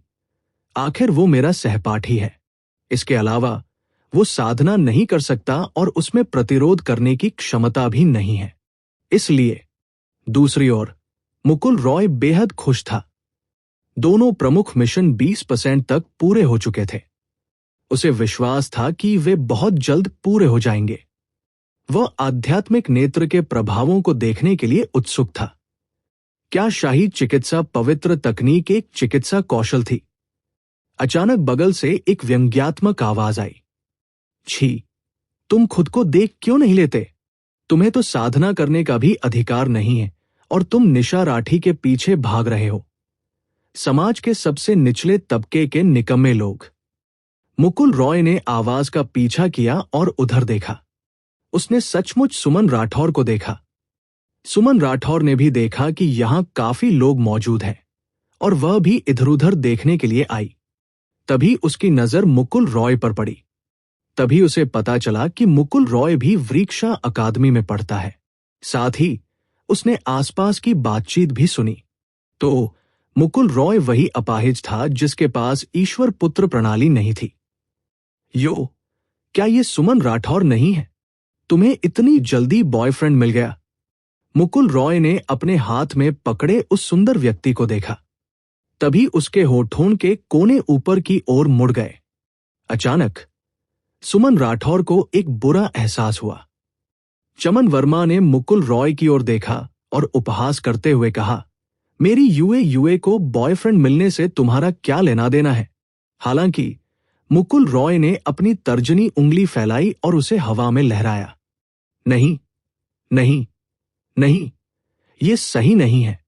आखिर वो मेरा सहपाठी है। इसके अलावा वो साधना नहीं कर सकता और उसमें प्रतिरोध करने की क्षमता भी नहीं है। इसलिए दूसरी ओर मुकुल रॉय बेहद खुश था। दोनों प्रमुख मिशन 20% तक पूरे हो चुके थे। उसे विश्वास था कि वे बहुत जल्द पूरे हो जाएंगे। वह आध्यात्मिक नेत्र के प्रभावों को देखने के लिए उत्सुक था। क्या शाही चिकित्सा पवित्र तकनीक एक चिकित्सा कौशल थी? अचानक बगल से एक व्यंग्यात्मक आवाज आई, छी, तुम खुद को देख क्यों नहीं लेते? तुम्हें तो साधना करने का भी अधिकार नहीं है और तुम निशा राठी के पीछे भाग रहे हो। समाज के सबसे निचले तबके के निकम्मे लोग। मुकुल रॉय ने आवाज का पीछा किया और उधर देखा। उसने सचमुच सुमन राठौर को देखा। सुमन राठौर ने भी देखा कि यहां काफी लोग मौजूद हैं और वह भी इधर-उधर देखने के लिए आई। तभी उसकी नजर मुकुल रॉय पर पड़ी। तभी उसे पता चला कि मुकुल रॉय भी वृक्षा अकादमी में पढ़ता है। साथ ही उसने आसपास की बातचीत भी सुनी। तो मुकुल रॉय वही अपाहिज था जिसके पास ईश्वर पुत्र प्रणाली नहीं थी। यो, क्या ये सुमन राठौर नहीं है? तुम्हें इतनी जल्दी बॉयफ्रेंड मिल गया? मुकुल रॉय ने अपने हाथ में पकड़े उस सुंदर व्यक्ति को देखा। तभी उसके होठों के कोने ऊपर की ओर मुड़ गए। अचानक सुमन राठौर को एक बुरा एहसास हुआ। चमन वर्मा ने मुकुल रॉय की ओर देखा और उपहास करते हुए कहा, मेरी यूए को बॉयफ्रेंड मिलने से तुम्हारा क्या लेना देना है? हालांकि मुकुल रॉय ने अपनी तर्जनी उंगली फैलाई और उसे हवा में लहराया। नहीं, नहीं, नहीं, ये सही नहीं है।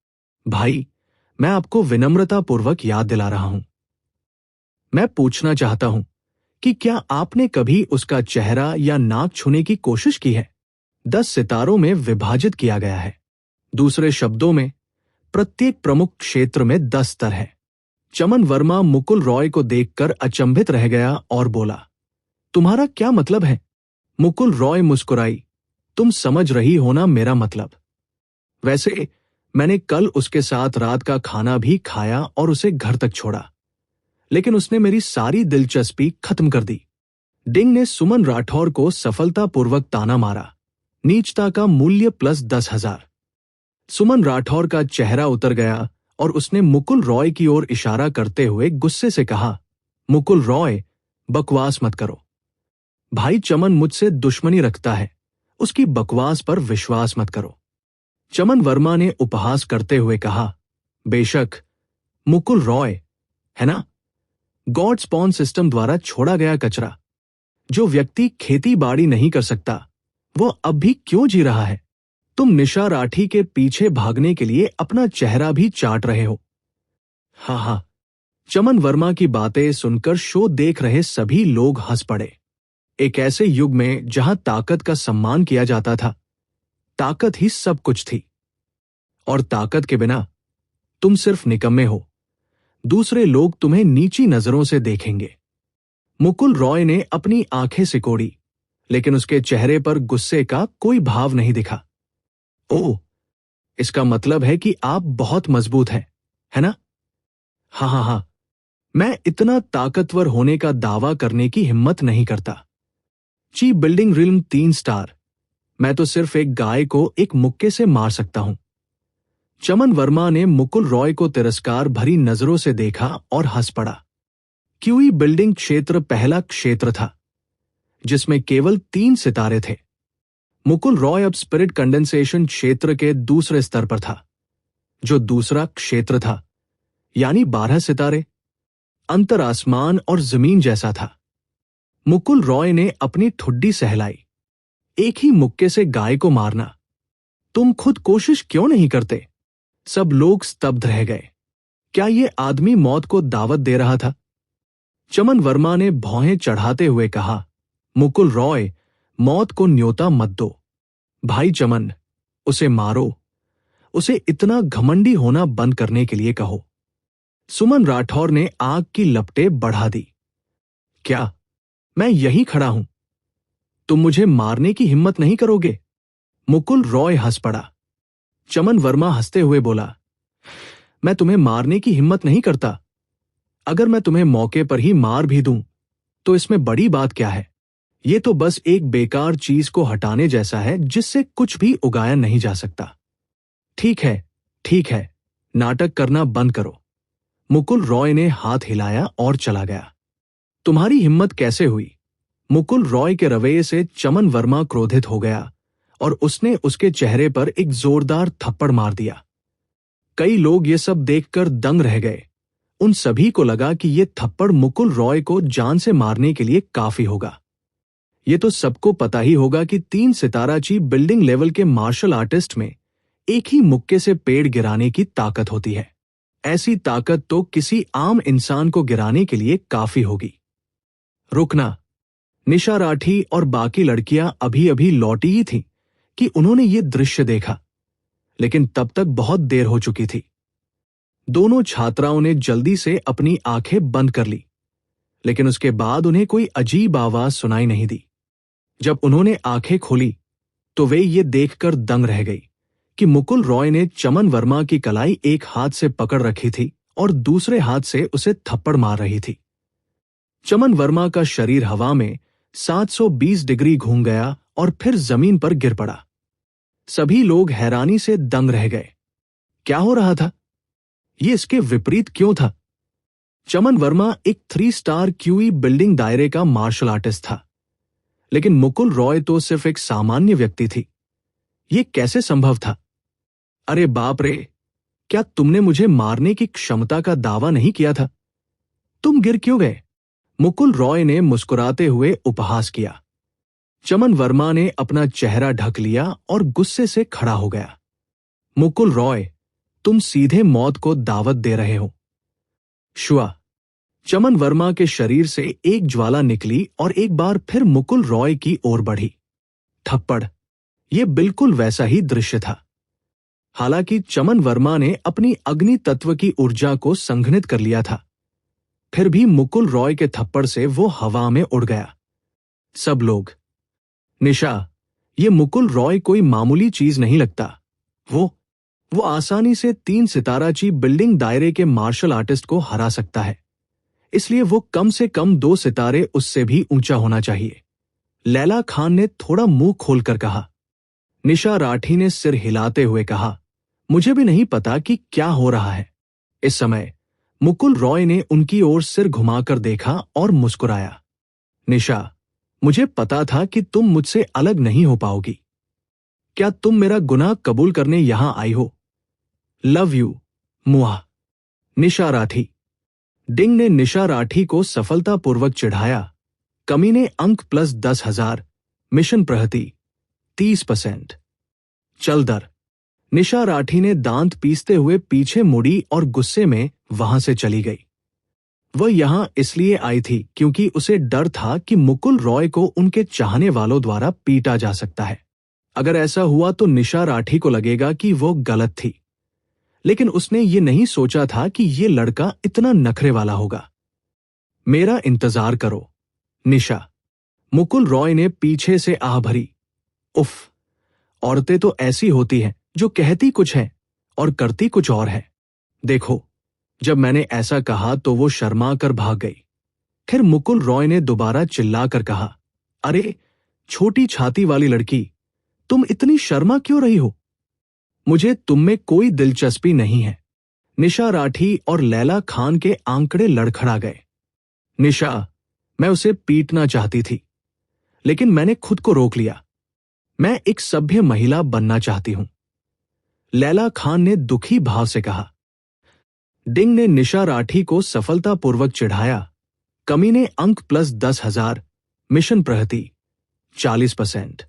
भाई, मैं आपको विनम्रतापूर्वक याद दिला रहा हूं। मैं पूछना चाहता हूं कि क्या आपने कभी उसका चेहरा या नाक छूने की कोशिश की है? 10 सितारों में विभाजित किया गया है। दूसरे शब्दों में, प्रत्येक प्रमुख क्षेत्र में 10 स्तर है। चमन वर्मा मुकुल रॉय को देखकर अचंभित रह गया और बोला, तुम्हारा क्या मतलब है? मुकुल रॉय मुस्कुराई, तुम समझ रही हो ना मेरा मतलब। वैसे मैंने कल उसके साथ रात का खाना भी खाया और उसे घर तक छोड़ा, लेकिन उसने मेरी सारी दिलचस्पी खत्म कर दी। डिंग ने सुमन राठौर को सफलतापूर्वक ताना मारा, नीचता का मूल्य प्लस 10,000। सुमन राठौर का चेहरा उतर गया और उसने मुकुल रॉय की ओर इशारा करते हुए गुस्से से कहा, मुकुल रॉय, बकवास मत करो। भाई चमन मुझसे दुश्मनी रखता है, उसकी बकवास पर विश्वास मत करो। चमन वर्मा ने उपहास करते हुए कहा, बेशक, मुकुल रॉय, है ना? गॉड स्पॉन सिस्टम द्वारा छोड़ा गया कचरा। जो व्यक्ति खेती बाड़ी नहीं कर सकता, वो अब भी क्यों जी रहा है? तुम निशा राठी के पीछे भागने के लिए अपना चेहरा भी चाट रहे हो। हा हा। चमन वर्मा की बातें सुनकर शो देख रहे सभी लोग हंस पड़े। एक ऐसे युग में जहां ताकत का सम्मान किया जाता था, ताकत ही सब कुछ थी। और ताकत के बिना तुम सिर्फ निकम्मे हो। दूसरे लोग तुम्हें नीची नजरों से देखेंगे। मुकुल रॉय ने अपनी आंखें सिकोड़ी, लेकिन उसके चेहरे पर गुस्से का कोई भाव नहीं दिखा। ओह, इसका मतलब है कि आप बहुत मजबूत हैं, है ना? हाँ हाँ हाँ, मैं इतना ताकतवर होने का दावा करने की हिम्मत नहीं करता। ची बिल्डिंग रिल्म 3 स्टार। मैं तो सिर्फ एक गाय को एक मुक्के से मार सकता हूं। चमन वर्मा ने मुकुल रॉय को तिरस्कार भरी नजरों से देखा और हंस पड़ा। क्यूई बिल्डिंग क्षेत्र पहला क्षेत्र था, जिसमें केवल 3 सितारे थे। मुकुल रॉय अब स्पिरिट कंडेंसेशन क्षेत्र के दूसरे स्तर पर था, जो दूसरा क्षेत्र था, यानी 12 सितारे। अंतर आसमान और जमीन जैसा था। मुकुल रॉय ने अपनी ठुड्डी सहलाई। एक ही मुक्के से गाय को मारना, तुम खुद कोशिश क्यों नहीं करते? सब लोग स्तब्ध रह गए। क्या ये आदमी मौत को दावत दे रहा था? चमन वर्मा ने भौहें चढ़ाते हुए कहा, मुकुल रॉय, मौत को न्योता मत दो। भाई चमन, उसे मारो। उसे इतना घमंडी होना बंद करने के लिए कहो। सुमन राठौर ने आग की लपटें बढ़ा दी। क्या मैं यहीं खड़ा हूं? तुम मुझे मारने की हिम्मत नहीं करोगे? मुकुल रॉय हंस पड़ा। चमन वर्मा हंसते हुए बोला, मैं तुम्हें मारने की हिम्मत नहीं करता। अगर मैं तुम्हें मौके पर ही मार भी दूं, तो इसमें बड़ी बात क्या है? ये तो बस एक बेकार चीज को हटाने जैसा है जिससे कुछ भी उगाया नहीं जा सकता। ठीक है, नाटक करना बंद करो। मुकुल रॉय ने हाथ हिलाया और चला गया। तुम्हारी हिम्मत कैसे हुई? मुकुल रॉय के रवैये से चमन वर्मा क्रोधित हो गया और उसने उसके चेहरे पर एक जोरदार थप्पड़ मार दिया। कई लोग ये सब देखकर दंग रह गए। उन सभी को लगा कि ये थप्पड़ मुकुल रॉय को जान से मारने के लिए काफी होगा। ये तो सबको पता ही होगा कि 3 सिताराची बिल्डिंग लेवल के मार्शल आर्टिस्ट में एक ही मुक्के से पेड़ गिराने की ताकत होती है। ऐसी ताकत तो किसी आम इंसान को गिराने के लिए काफी होगी। रुकना। निशा राठी और बाकी लड़कियां अभी अभी लौटी ही थीं कि उन्होंने ये दृश्य देखा, लेकिन तब तक बहुत देर हो चुकी थी। दोनों छात्राओं ने जल्दी से अपनी आंखें बंद कर ली, लेकिन उसके बाद उन्हें कोई अजीब आवाज सुनाई नहीं दी। जब उन्होंने आंखें खोली, तो वे ये देखकर दंग रह गई कि मुकुल रॉय ने चमन वर्मा की कलाई एक हाथ से पकड़ रखी थी और दूसरे हाथ से उसे थप्पड़ मार रही थी। चमन वर्मा का शरीर हवा में 720 डिग्री घूम गया और फिर जमीन पर गिर पड़ा। सभी लोग हैरानी से दंग रह गए। क्या हो रहा था? ये इसके विपरीत क्यों था? चमन वर्मा एक 3 स्टार क्यूई बिल्डिंग दायरे का मार्शल आर्टिस्ट था, लेकिन मुकुल रॉय तो सिर्फ एक सामान्य व्यक्ति थी। ये कैसे संभव था? अरे बाप रे, क्या तुमने मुझे मारने की क्षमता का दावा नहीं किया था? तुम गिर क्यों गए? मुकुल रॉय ने मुस्कुराते हुए उपहास किया। चमन वर्मा ने अपना चेहरा ढक लिया और गुस्से से खड़ा हो गया। मुकुल रॉय, तुम सीधे मौत को दावत दे रहे हो। शुआ। चमन वर्मा के शरीर से एक ज्वाला निकली और एक बार फिर मुकुल रॉय की ओर बढ़ी। थप्पड़। यह बिल्कुल वैसा ही दृश्य था। हालांकि चमन वर्मा ने अपनी अग्नि तत्व की ऊर्जा को संघनित कर लिया था, फिर भी मुकुल रॉय के थप्पड़ से वो हवा में उड़ गया। सब लोग। निशा, ये मुकुल रॉय कोई मामूली चीज नहीं लगता। वो आसानी से 3 सिताराची बिल्डिंग दायरे के मार्शल आर्टिस्ट को हरा सकता है, इसलिए वो कम से कम 2 सितारे उससे भी ऊंचा होना चाहिए। लैला खान ने थोड़ा मुंह खोलकर कहा। निशा राठी ने सिर हिलाते हुए कहा, मुझे भी नहीं पता कि क्या हो रहा है। इस समय मुकुल रॉय ने उनकी ओर सिर घुमाकर देखा और मुस्कुराया। निशा, मुझे पता था कि तुम मुझसे अलग नहीं हो पाओगी। क्या तुम मेरा गुनाह कबूल करने यहां आई हो? लव यू, मुआ। निशा राठी। डिंग ने निशा राठी को सफलतापूर्वक चिढ़ाया। कमीने अंक प्लस 10,000। मिशन प्रगति 30%। चल दर। निशा राठी ने दांत पीसते हुए पीछे मुड़ी और गुस्से में वहां से चली गई। वह यहां इसलिए आई थी क्योंकि उसे डर था कि मुकुल रॉय को उनके चाहने वालों द्वारा पीटा जा सकता है। अगर ऐसा हुआ तो निशा राठी को लगेगा कि वो गलत थी, लेकिन उसने ये नहीं सोचा था कि ये लड़का इतना नखरे वाला होगा। मेरा इंतजार करो, निशा। मुकुल रॉय ने पीछे से आह भरी। उफ, औरतें तो ऐसी होती हैं जो कहती कुछ है और करती कुछ और है। देखो, जब मैंने ऐसा कहा तो वो शर्मा कर भाग गई। फिर मुकुल रॉय ने दोबारा चिल्लाकर कहा, अरे छोटी छाती वाली लड़की, तुम इतनी शर्मा क्यों रही हो? मुझे तुम में कोई दिलचस्पी नहीं है। निशा राठी और लैला खान के आंकड़े लड़खड़ा गए। निशा, मैं उसे पीटना चाहती थी, लेकिन मैंने खुद को रोक लिया। मैं एक सभ्य महिला बनना चाहती हूं, लैला खान ने दुखी भाव से कहा। डिंग ने निशा राठी को सफलतापूर्वक चिढ़ाया। कमीने अंक प्लस 10,000। मिशन प्रगति 40%।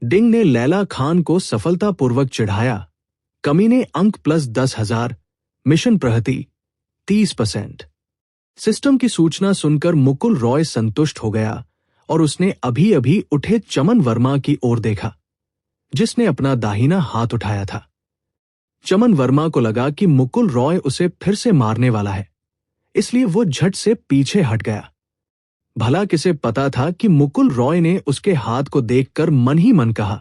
डिंग ने लैला खान को सफलतापूर्वक चिढ़ाया। कमीने अंक प्लस 10,000। मिशन प्रगति 30%। सिस्टम की सूचना सुनकर मुकुल रॉय संतुष्ट हो गया और उसने अभी अभी उठे चमन वर्मा की ओर देखा, जिसने अपना दाहिना हाथ उठाया था। चमन वर्मा को लगा कि मुकुल रॉय उसे फिर से मारने वाला है, इसलिए वो झट से पीछे हट गया। भला किसे पता था कि मुकुल रॉय ने उसके हाथ को देखकर मन ही मन कहा,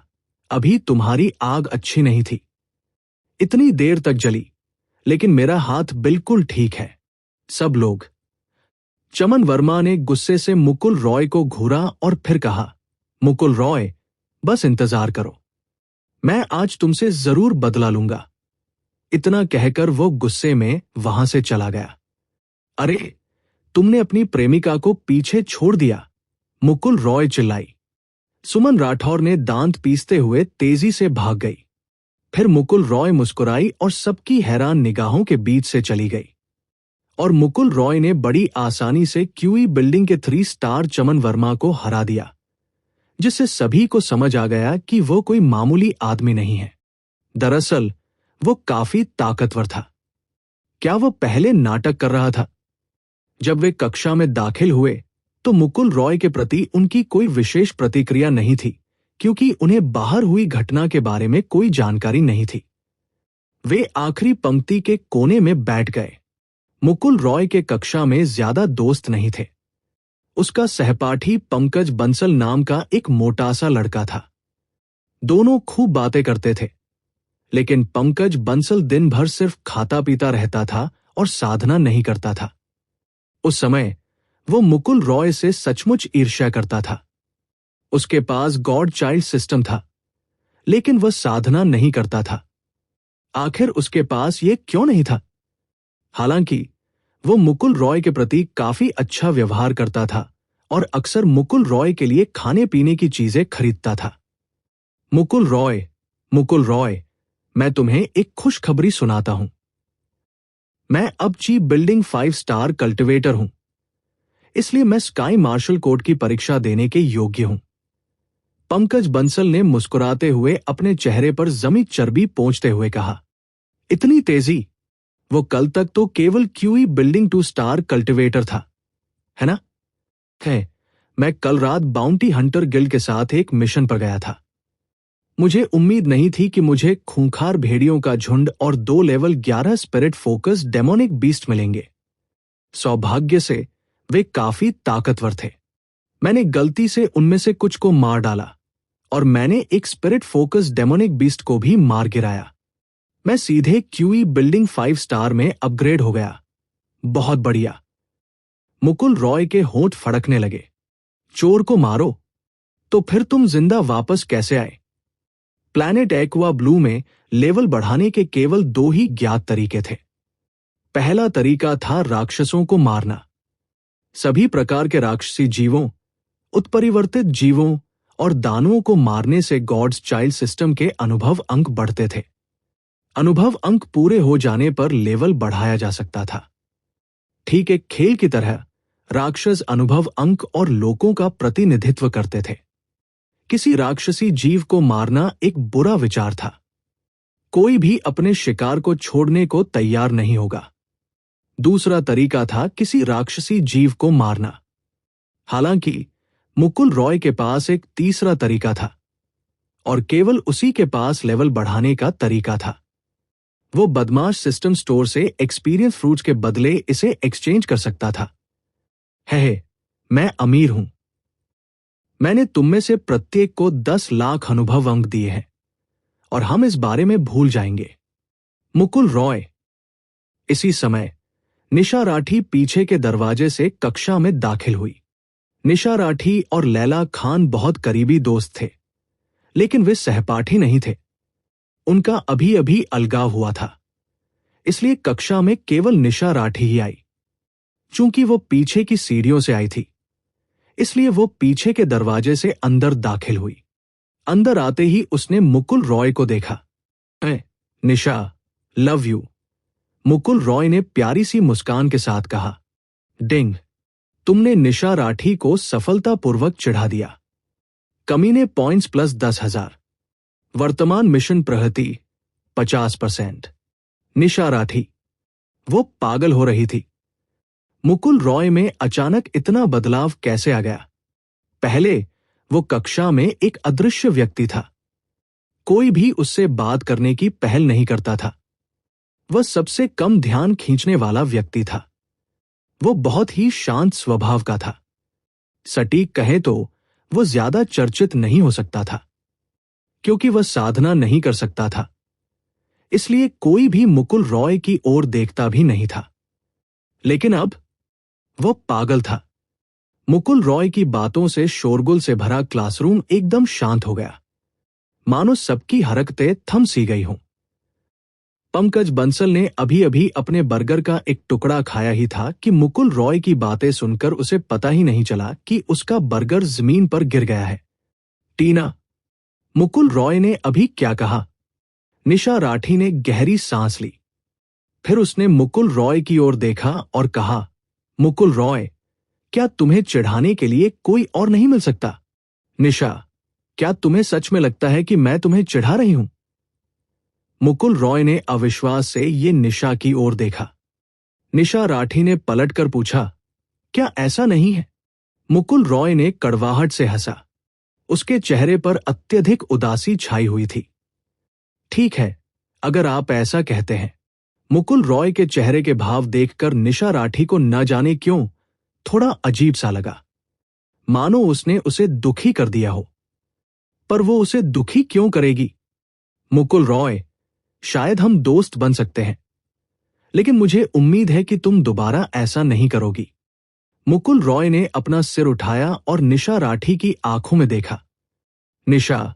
अभी तुम्हारी आग अच्छी नहीं थी, इतनी देर तक जली, लेकिन मेरा हाथ बिल्कुल ठीक है। सब लोग। चमन वर्मा ने गुस्से से मुकुल रॉय को घूरा और फिर कहा, मुकुल रॉय, बस इंतजार करो, मैं आज तुमसे जरूर बदला लूंगा। इतना कहकर वो गुस्से में वहां से चला गया। अरे, तुमने अपनी प्रेमिका को पीछे छोड़ दिया, मुकुल रॉय चिल्लाई। सुमन राठौर ने दांत पीसते हुए तेजी से भाग गई। फिर मुकुल रॉय मुस्कुराई और सबकी हैरान निगाहों के बीच से चली गई। और मुकुल रॉय ने बड़ी आसानी से क्यूई बिल्डिंग के 3 स्टार चमन वर्मा को हरा दिया, जिससे सभी को समझ आ गया कि वो कोई मामूली आदमी नहीं है। दरअसल वो काफी ताकतवर था। क्या वो पहले नाटक कर रहा था? जब वे कक्षा में दाखिल हुए तो मुकुल रॉय के प्रति उनकी कोई विशेष प्रतिक्रिया नहीं थी, क्योंकि उन्हें बाहर हुई घटना के बारे में कोई जानकारी नहीं थी। वे आखिरी पंक्ति के कोने में बैठ गए। मुकुल रॉय के कक्षा में ज्यादा दोस्त नहीं थे। उसका सहपाठी पंकज बंसल नाम का एक मोटा सा लड़का था। दोनों खूब बातें करते थे, लेकिन पंकज बंसल दिन भर सिर्फ खाता पीता रहता था और साधना नहीं करता था। उस समय वो मुकुल रॉय से सचमुच ईर्ष्या करता था। उसके पास गॉड चाइल्ड सिस्टम था, लेकिन वह साधना नहीं करता था। आखिर उसके पास ये क्यों नहीं था? हालांकि वो मुकुल रॉय के प्रति काफी अच्छा व्यवहार करता था और अक्सर मुकुल रॉय के लिए खाने पीने की चीजें खरीदता था। मुकुल रॉय, मैं तुम्हें एक खुशखबरी सुनाता हूं। मैं अब चीफ बिल्डिंग 5 स्टार कल्टिवेटर हूं, इसलिए मैं स्काई मार्शल कोड की परीक्षा देने के योग्य हूं। पंकज बंसल ने मुस्कुराते हुए अपने चेहरे पर जमी चर्बी पोंछते हुए कहा, इतनी तेजी? वो कल तक तो केवल क्यूई बिल्डिंग 2 स्टार कल्टीवेटर था, है ना? है, मैं कल रात बाउंटी हंटर गिल्ड के साथ एक मिशन पर गया था। मुझे उम्मीद नहीं थी कि मुझे खूंखार भेड़ियों का झुंड और 2 level 11 spirit focus demonic beast मिलेंगे। सौभाग्य से वे काफी ताकतवर थे। मैंने गलती से उनमें से कुछ को मार डाला और मैंने एक स्पिरिट फोकस डेमोनिक बीस्ट को भी मार गिराया। मैं सीधे क्यूई बिल्डिंग 5 स्टार में अपग्रेड हो गया। बहुत बढ़िया। मुकुल रॉय के होंठ फड़कने लगे। चोर को मारो? तो फिर तुम जिंदा वापस कैसे आए? प्लैनेट एक्वा ब्लू में लेवल बढ़ाने के केवल 2 ही ज्ञात तरीके थे। पहला तरीका था राक्षसों को मारना। सभी प्रकार के राक्षसी जीवों, उत्परिवर्तित जीवों और दानवों को मारने से गॉड्स चाइल्ड सिस्टम के अनुभव अंक बढ़ते थे। अनुभव अंक पूरे हो जाने पर लेवल बढ़ाया जा सकता था। ठीक एक खेल की तरह राक्षस अनुभव अंक और लोगों का प्रतिनिधित्व करते थे। किसी राक्षसी जीव को मारना एक बुरा विचार था। कोई भी अपने शिकार को छोड़ने को तैयार नहीं होगा। दूसरा तरीका था किसी राक्षसी जीव को मारना। हालांकि मुकुल रॉय के पास एक तीसरा तरीका था और केवल उसी के पास लेवल बढ़ाने का तरीका था। वो बदमाश सिस्टम स्टोर से एक्सपीरियंस फ्रूट्स के बदले इसे एक्सचेंज कर सकता था। है, मैं अमीर हूं। मैंने तुम में से प्रत्येक को 10 लाख अनुभव अंक दिए हैं और हम इस बारे में भूल जाएंगे। मुकुल रॉय। इसी समय निशा राठी पीछे के दरवाजे से कक्षा में दाखिल हुई। निशा राठी और लैला खान बहुत करीबी दोस्त थे, लेकिन वे सहपाठी नहीं थे। उनका अभी अभी अलगाव हुआ था, इसलिए कक्षा में केवल निशा राठी ही आई। चूंकि वो पीछे की सीढ़ियों से आई थी, इसलिए वो पीछे के दरवाजे से अंदर दाखिल हुई। अंदर आते ही उसने मुकुल रॉय को देखा। निशा, लव यू, मुकुल रॉय ने प्यारी सी मुस्कान के साथ कहा। डिंग, तुमने निशा राठी को सफलतापूर्वक चिढ़ा दिया। कमीने पॉइंट्स प्लस 10,000। वर्तमान मिशन प्रगति 50%। निशा राठी। वो पागल हो रही थी। मुकुल रॉय में अचानक इतना बदलाव कैसे आ गया? पहले वो कक्षा में एक अदृश्य व्यक्ति था। कोई भी उससे बात करने की पहल नहीं करता था। वह सबसे कम ध्यान खींचने वाला व्यक्ति था। वो बहुत ही शांत स्वभाव का था। सटीक कहे तो वो ज्यादा चर्चित नहीं हो सकता था, क्योंकि वह साधना नहीं कर सकता था। इसलिए कोई भी मुकुल रॉय की ओर देखता भी नहीं था। लेकिन अब वो पागल था। मुकुल रॉय की बातों से शोरगुल से भरा क्लासरूम एकदम शांत हो गया, मानो सबकी हरकतें थम सी गई हों। पंकज बंसल ने अभी अभी अपने बर्गर का एक टुकड़ा खाया ही था कि मुकुल रॉय की बातें सुनकर उसे पता ही नहीं चला कि उसका बर्गर जमीन पर गिर गया है। टीना, मुकुल रॉय ने अभी क्या कहा? निशा राठी ने गहरी सांस ली। फिर उसने मुकुल रॉय की ओर देखा और कहा, मुकुल रॉय, क्या तुम्हें चिढ़ाने के लिए कोई और नहीं मिल सकता? निशा, क्या तुम्हें सच में लगता है कि मैं तुम्हें चिढ़ा रही हूं? मुकुल रॉय ने अविश्वास से ये निशा की ओर देखा। निशा राठी ने पलटकर पूछा, क्या ऐसा नहीं है? मुकुल रॉय ने कड़वाहट से हंसा। उसके चेहरे पर अत्यधिक उदासी छाई हुई थी। ठीक है, अगर आप ऐसा कहते हैं। मुकुल रॉय के चेहरे के भाव देखकर निशा राठी को न जाने क्यों थोड़ा अजीब सा लगा, मानो उसने उसे दुखी कर दिया हो। पर वो उसे दुखी क्यों करेगी? मुकुल रॉय, शायद हम दोस्त बन सकते हैं, लेकिन मुझे उम्मीद है कि तुम दोबारा ऐसा नहीं करोगी। मुकुल रॉय ने अपना सिर उठाया और निशा राठी की आंखों में देखा। निशा,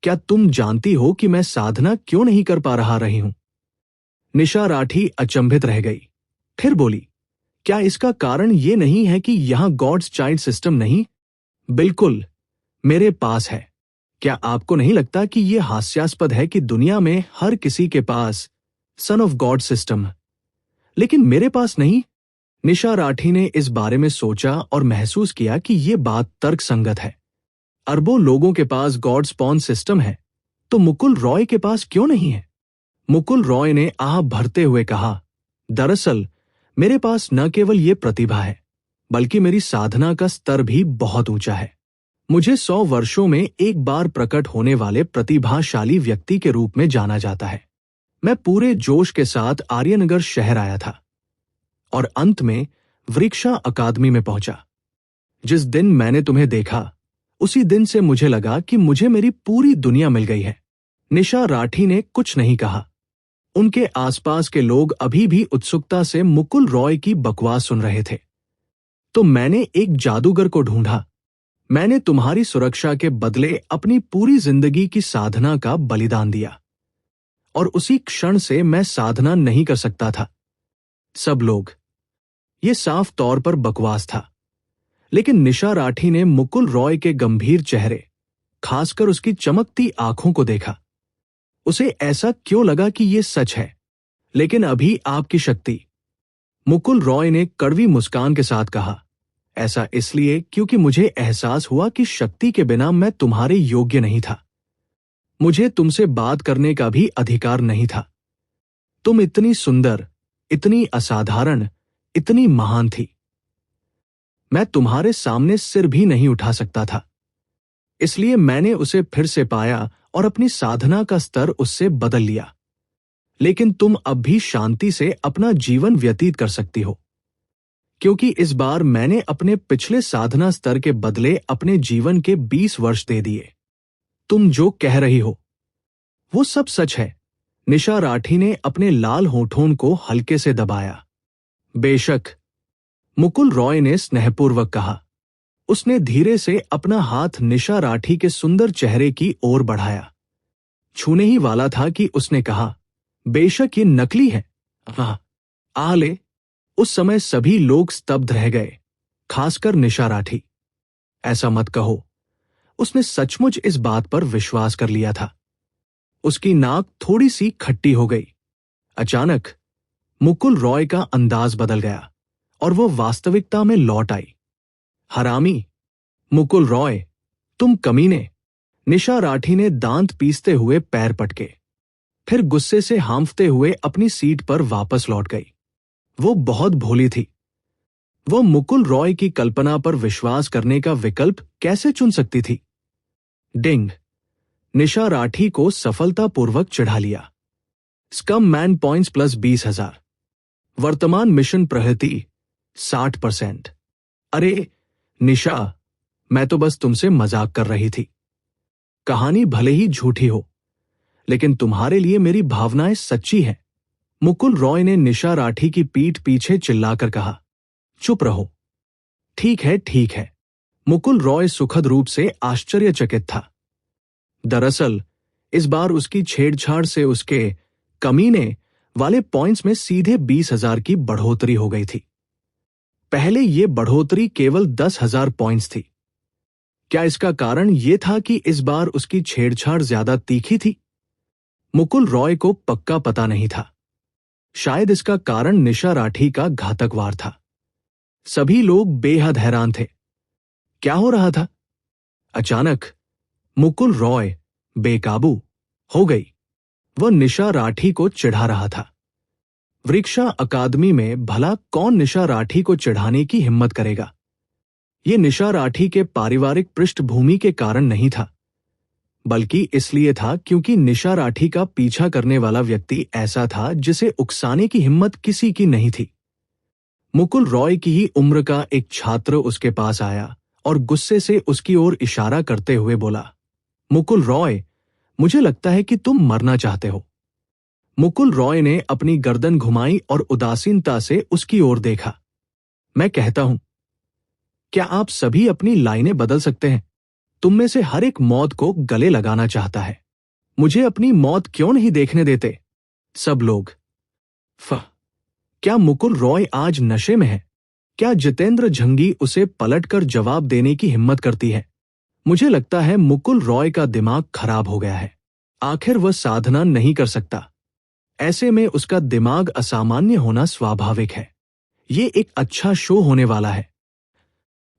क्या तुम जानती हो कि मैं साधना क्यों नहीं कर पा रही हूं? निशा राठी अचंभित रह गई। फिर बोली, क्या इसका कारण यह नहीं है कि यहां गॉड्स चाइल्ड सिस्टम नहीं? बिल्कुल, मेरे पास है। क्या आपको नहीं लगता कि यह हास्यास्पद है कि दुनिया में हर किसी के पास सन ऑफ गॉड सिस्टम है, लेकिन मेरे पास नहीं? निशा राठी ने इस बारे में सोचा और महसूस किया कि यह बात तर्कसंगत है। अरबों लोगों के पास गॉड स्पॉन सिस्टम है, तो मुकुल रॉय के पास क्यों नहीं है? मुकुल रॉय ने आह भरते हुए कहा, दरअसल मेरे पास न केवल ये प्रतिभा है, बल्कि मेरी साधना का स्तर भी बहुत ऊंचा है। मुझे 100 वर्षों में एक बार प्रकट होने वाले प्रतिभाशाली व्यक्ति के रूप में जाना जाता है। मैं पूरे जोश के साथ आर्यनगर शहर आया था और अंत में वृक्षा अकादमी में पहुंचा। जिस दिन मैंने तुम्हें देखा, उसी दिन से मुझे लगा कि मुझे मेरी पूरी दुनिया मिल गई है। निशा राठी ने कुछ नहीं कहा। उनके आसपास के लोग अभी भी उत्सुकता से मुकुल रॉय की बकवास सुन रहे थे। तो मैंने एक जादूगर को ढूंढा। मैंने तुम्हारी सुरक्षा के बदले अपनी पूरी जिंदगी की साधना का बलिदान दिया, और उसी क्षण से मैं साधना नहीं कर सकता था। सब लोग। ये साफ तौर पर बकवास था, लेकिन निशा राठी ने मुकुल रॉय के गंभीर चेहरे, खासकर उसकी चमकती आंखों को देखा। उसे ऐसा क्यों लगा कि ये सच है? लेकिन अभी आपकी शक्ति, मुकुल रॉय ने कड़वी मुस्कान के साथ कहा, ऐसा इसलिए क्योंकि मुझे एहसास हुआ कि शक्ति के बिना मैं तुम्हारे योग्य नहीं था। मुझे तुमसे बात करने का भी अधिकार नहीं था। तुम इतनी सुंदर, इतनी असाधारण, इतनी महान थी। मैं तुम्हारे सामने सिर भी नहीं उठा सकता था। इसलिए मैंने उसे फिर से पाया और अपनी साधना का स्तर उससे बदल लिया। लेकिन तुम अब भी शांति से अपना जीवन व्यतीत कर सकती हो, क्योंकि इस बार मैंने अपने पिछले साधना स्तर के बदले अपने जीवन के 20 वर्ष दे दिए। तुम जो कह रही हो वो सब सच है। निशा राठी ने अपने लाल होठों को हल्के से दबाया। बेशक, मुकुल रॉय ने स्नेहपूर्वक कहा। उसने धीरे से अपना हाथ निशा राठी के सुंदर चेहरे की ओर बढ़ाया। छूने ही वाला था कि उसने कहा, बेशक ये नकली है। हाँ, आ ले। उस समय सभी लोग स्तब्ध रह गए, खासकर निशा राठी। ऐसा मत कहो। उसने सचमुच इस बात पर विश्वास कर लिया था। उसकी नाक थोड़ी सी खट्टी हो गई। अचानक मुकुल रॉय का अंदाज बदल गया और वो वास्तविकता में लौट आई। हरामी, मुकुल रॉय, तुम कमीने। निशा राठी ने दांत पीसते हुए पैर पटके, फिर गुस्से से हांफते हुए अपनी सीट पर वापस लौट गई। वो बहुत भोली थी। वो मुकुल रॉय की कल्पना पर विश्वास करने का विकल्प कैसे चुन सकती थी? डिंग। निशा राठी को सफलतापूर्वक चढ़ा लिया। Scum man points plus 20,000। वर्तमान मिशन प्रगति 60%। अरे निशा, मैं तो बस तुमसे मजाक कर रही थी। कहानी भले ही झूठी हो, लेकिन तुम्हारे लिए मेरी भावनाएं सच्ची हैं। मुकुल रॉय ने निशा राठी की पीठ पीछे चिल्लाकर कहा। चुप रहो। ठीक है, ठीक है। मुकुल रॉय सुखद रूप से आश्चर्यचकित था। दरअसल इस बार उसकी छेड़छाड़ से उसके कमीने वाले पॉइंट्स में सीधे 20,000 की बढ़ोतरी हो गई थी। पहले ये बढ़ोतरी केवल 10,000 पॉइंट्स थी। क्या इसका कारण यह था कि इस बार उसकी छेड़छाड़ ज्यादा तीखी थी? मुकुल रॉय को पक्का पता नहीं था। शायद इसका कारण निशा राठी का घातक वार था। सभी लोग बेहद हैरान थे। क्या हो रहा था? अचानक मुकुल रॉय बेकाबू हो गई। वह निशा राठी को चिढ़ा रहा था। वृक्षा अकादमी में भला कौन निशा राठी को चिढ़ाने की हिम्मत करेगा? ये निशा राठी के पारिवारिक पृष्ठभूमि के कारण नहीं था, बल्कि इसलिए था क्योंकि निशा राठी का पीछा करने वाला व्यक्ति ऐसा था जिसे उकसाने की हिम्मत किसी की नहीं थी। मुकुल रॉय की ही उम्र का एक छात्र उसके पास आया और गुस्से से उसकी ओर इशारा करते हुए बोला, मुकुल रॉय, मुझे लगता है कि तुम मरना चाहते हो। मुकुल रॉय ने अपनी गर्दन घुमाई और उदासीनता से उसकी ओर देखा। मैं कहता हूं, क्या आप सभी अपनी लाइनें बदल सकते हैं? तुम में से हर एक मौत को गले लगाना चाहता है। मुझे अपनी मौत क्यों नहीं देखने देते? सब लोग। क्या मुकुल रॉय आज नशे में है? क्या जितेंद्र झंगी उसे पलटकर जवाब देने की हिम्मत करती है? मुझे लगता है मुकुल रॉय का दिमाग खराब हो गया है। आखिर वह साधना नहीं कर सकता। ऐसे में उसका दिमाग असामान्य होना स्वाभाविक है। ये एक अच्छा शो होने वाला है।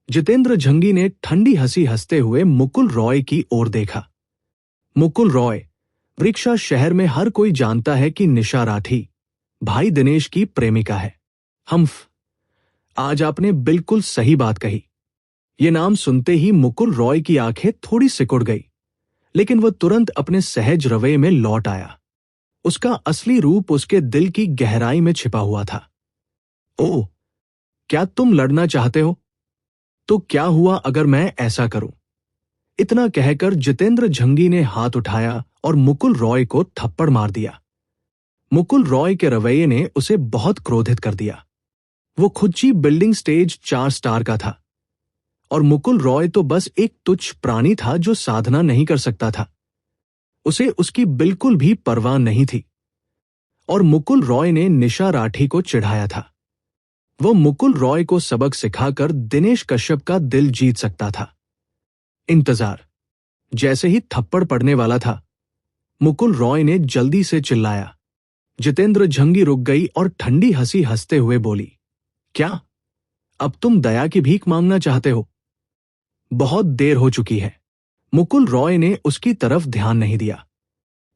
जितेंद्र झंगी ने ठंडी हंसी हंसते हुए मुकुल रॉय की ओर देखा। मुकुल रॉय, वृक्षा शहर में हर कोई जानता है कि निशा राठी भाई दिनेश की प्रेमिका है। हम्फ, आज आपने बिल्कुल सही बात कही। ये नाम सुनते ही मुकुल रॉय की आंखें थोड़ी सिकुड़ गई, लेकिन वह तुरंत अपने सहज रवैये में लौट आया। उसका असली रूप उसके दिल की गहराई में छिपा हुआ था। ओह, क्या तुम लड़ना चाहते हो? तो क्या हुआ अगर मैं ऐसा करूं? इतना कहकर जितेंद्र झंगी ने हाथ उठाया और मुकुल रॉय को थप्पड़ मार दिया। मुकुल रॉय के रवैये ने उसे बहुत क्रोधित कर दिया। वो खुच्ची बिल्डिंग स्टेज 4 स्टार का था, और मुकुल रॉय तो बस एक तुच्छ प्राणी था जो साधना नहीं कर सकता था। उसे उसकी बिल्कुल भी परवाह नहीं थी। और मुकुल रॉय ने निशा राठी को चिढ़ाया था। वो मुकुल रॉय को सबक सिखाकर दिनेश कश्यप का दिल जीत सकता था। इंतजार। जैसे ही थप्पड़ पड़ने वाला था, मुकुल रॉय ने जल्दी से चिल्लाया। जितेंद्र झंगी रुक गई और ठंडी हंसी हंसते हुए बोली, क्या अब तुम दया की भीख मांगना चाहते हो? बहुत देर हो चुकी है। मुकुल रॉय ने उसकी तरफ ध्यान नहीं दिया।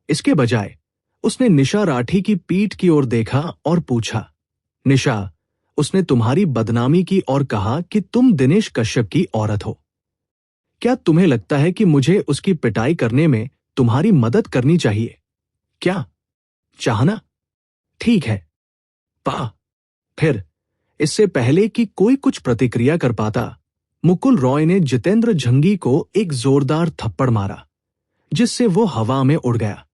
इसके बजाय उसने निशा राठी की पीठ की ओर देखा और पूछा, निशा, उसने तुम्हारी बदनामी की और कहा कि तुम दिनेश कश्यप की औरत हो। क्या तुम्हें लगता है कि मुझे उसकी पिटाई करने में तुम्हारी मदद करनी चाहिए? क्या चाहना? ठीक है। पा फिर इससे पहले कि कोई कुछ प्रतिक्रिया कर पाता, मुकुल रॉय ने जितेंद्र झंगी को एक जोरदार थप्पड़ मारा, जिससे वो हवा में उड़ गया।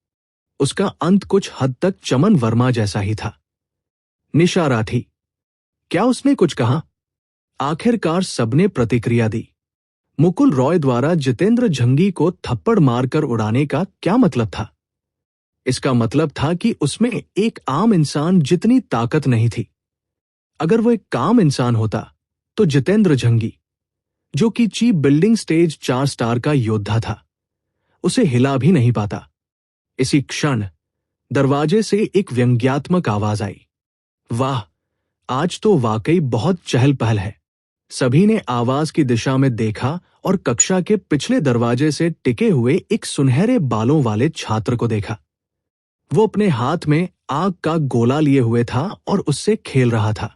उसका अंत कुछ हद तक चमन वर्मा जैसा ही था। निशा राठी, क्या उसने कुछ कहा? आखिरकार सबने प्रतिक्रिया दी। मुकुल रॉय द्वारा जितेंद्र झंगी को थप्पड़ मारकर उड़ाने का क्या मतलब था? इसका मतलब था कि उसमें एक आम इंसान जितनी ताकत नहीं थी। अगर वो एक काम इंसान होता तो जितेंद्र झंगी, जो कि चीप बिल्डिंग स्टेज 4 स्टार का योद्धा था, उसे हिला भी नहीं पाता। इसी क्षण दरवाजे से एक व्यंग्यात्मक आवाज आई। वाह, आज तो वाकई बहुत चहल पहल है। सभी ने आवाज की दिशा में देखा और कक्षा के पिछले दरवाजे से टिके हुए एक सुनहरे बालों वाले छात्र को देखा। वो अपने हाथ में आग का गोला लिए हुए था और उससे खेल रहा था।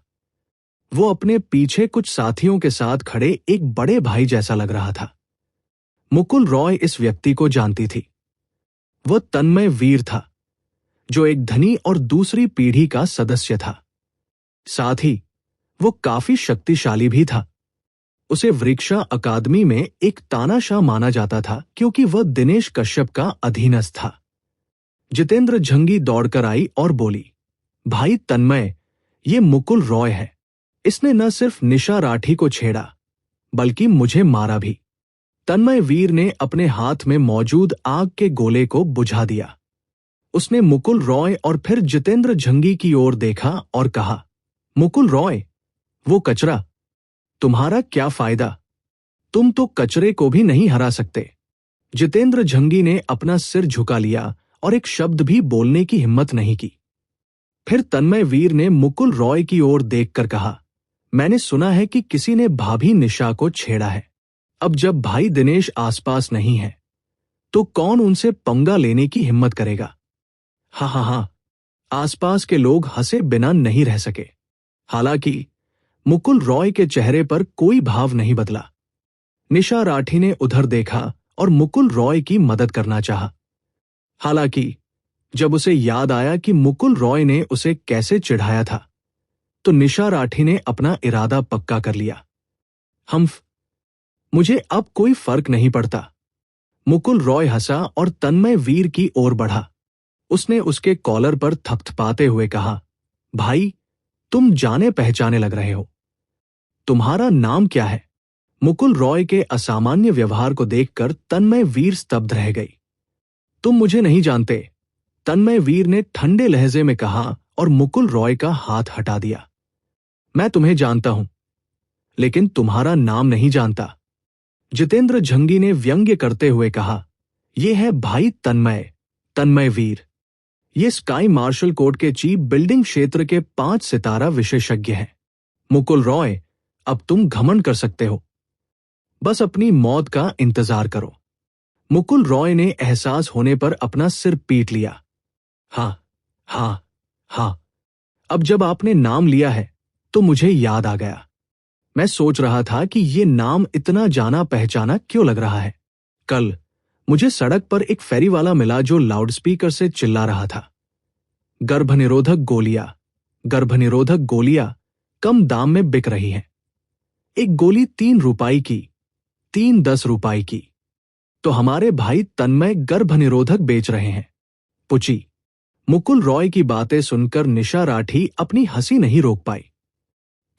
वो अपने पीछे कुछ साथियों के साथ खड़े एक बड़े भाई जैसा लग रहा था। मुकुल रॉय इस व्यक्ति को जानती थी। वह तन्मय वीर था, जो एक धनी और दूसरी पीढ़ी का सदस्य था। साथ ही वो काफी शक्तिशाली भी था। उसे वृक्षा अकादमी में एक तानाशाह माना जाता था, क्योंकि वह दिनेश कश्यप का अधीनस्थ था। जितेंद्र झंगी दौड़कर आई और बोली, भाई तन्मय, ये मुकुल रॉय है। इसने न सिर्फ निशा राठी को छेड़ा, बल्कि मुझे मारा भी। तन्मय वीर ने अपने हाथ में मौजूद आग के गोले को बुझा दिया। उसने मुकुल रॉय और फिर जितेंद्र झंगी की ओर देखा और कहा, मुकुल रॉय, वो कचरा, तुम्हारा क्या फायदा? तुम तो कचरे को भी नहीं हरा सकते। जितेंद्र झंगी ने अपना सिर झुका लिया और एक शब्द भी बोलने की हिम्मत नहीं की। फिर तन्मय वीर ने मुकुल रॉय की ओर देखकर कहा, मैंने सुना है कि किसी ने भाभी निशा को छेड़ा है। अब जब भाई दिनेश आसपास नहीं है, तो कौन उनसे पंगा लेने की हिम्मत करेगा? हाँ हाँ हाँ, आसपास के लोग हंसे बिना नहीं रह सके। हालांकि मुकुल रॉय के चेहरे पर कोई भाव नहीं बदला। निशा राठी ने उधर देखा और मुकुल रॉय की मदद करना चाहा। हालांकि जब उसे याद आया कि मुकुल रॉय ने उसे कैसे चिढ़ाया था, तो निशा राठी ने अपना इरादा पक्का कर लिया। मुझे अब कोई फर्क नहीं पड़ता। मुकुल रॉय हंसा और तन्मय वीर की ओर बढ़ा। उसने उसके कॉलर पर थपथपाते हुए कहा, भाई, तुम जाने पहचाने लग रहे हो। तुम्हारा नाम क्या है? मुकुल रॉय के असामान्य व्यवहार को देखकर तन्मय वीर स्तब्ध रह गई। तुम मुझे नहीं जानते, तन्मय वीर ने ठंडे लहजे में कहा और मुकुल रॉय का हाथ हटा दिया। मैं तुम्हें जानता हूं, लेकिन तुम्हारा नाम नहीं जानता। जितेंद्र झंगी ने व्यंग्य करते हुए कहा, यह है भाई तन्मय, तन्मय वीर। ये स्काई मार्शल कोर्ट के चीफ बिल्डिंग क्षेत्र के 5 सितारा विशेषज्ञ हैं। मुकुल रॉय, अब तुम घमंड कर सकते हो। बस अपनी मौत का इंतजार करो। मुकुल रॉय ने एहसास होने पर अपना सिर पीट लिया। हाँ, हाँ, हाँ। अब जब आपने नाम लिया है तो मुझे याद आ गया। मैं सोच रहा था कि ये नाम इतना जाना पहचाना क्यों लग रहा है। कल मुझे सड़क पर एक फेरी वाला मिला जो लाउडस्पीकर से चिल्ला रहा था, गर्भनिरोधक गोलियां, गर्भनिरोधक गोलियां कम दाम में बिक रही हैं। एक गोली 3 रुपए की, 3 10 रुपए की। तो हमारे भाई तन्मय गर्भनिरोधक बेच रहे हैं। पुची। मुकुल रॉय की बातें सुनकर निशा राठी अपनी हंसी नहीं रोक पाई।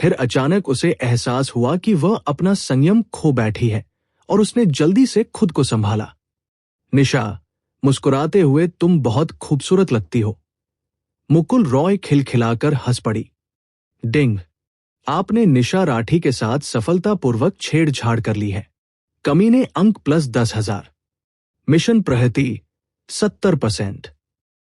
फिर अचानक उसे एहसास हुआ कि वह अपना संयम खो बैठी है और उसने जल्दी से खुद को संभाला। निशा, मुस्कुराते हुए, तुम बहुत खूबसूरत लगती हो। मुकुल रॉय खिलखिलाकर हंस पड़ी। डिंग। आपने निशा राठी के साथ सफलतापूर्वक छेड़छाड़ कर ली है। कमीने अंक +10,000। मिशन प्रगति 70%।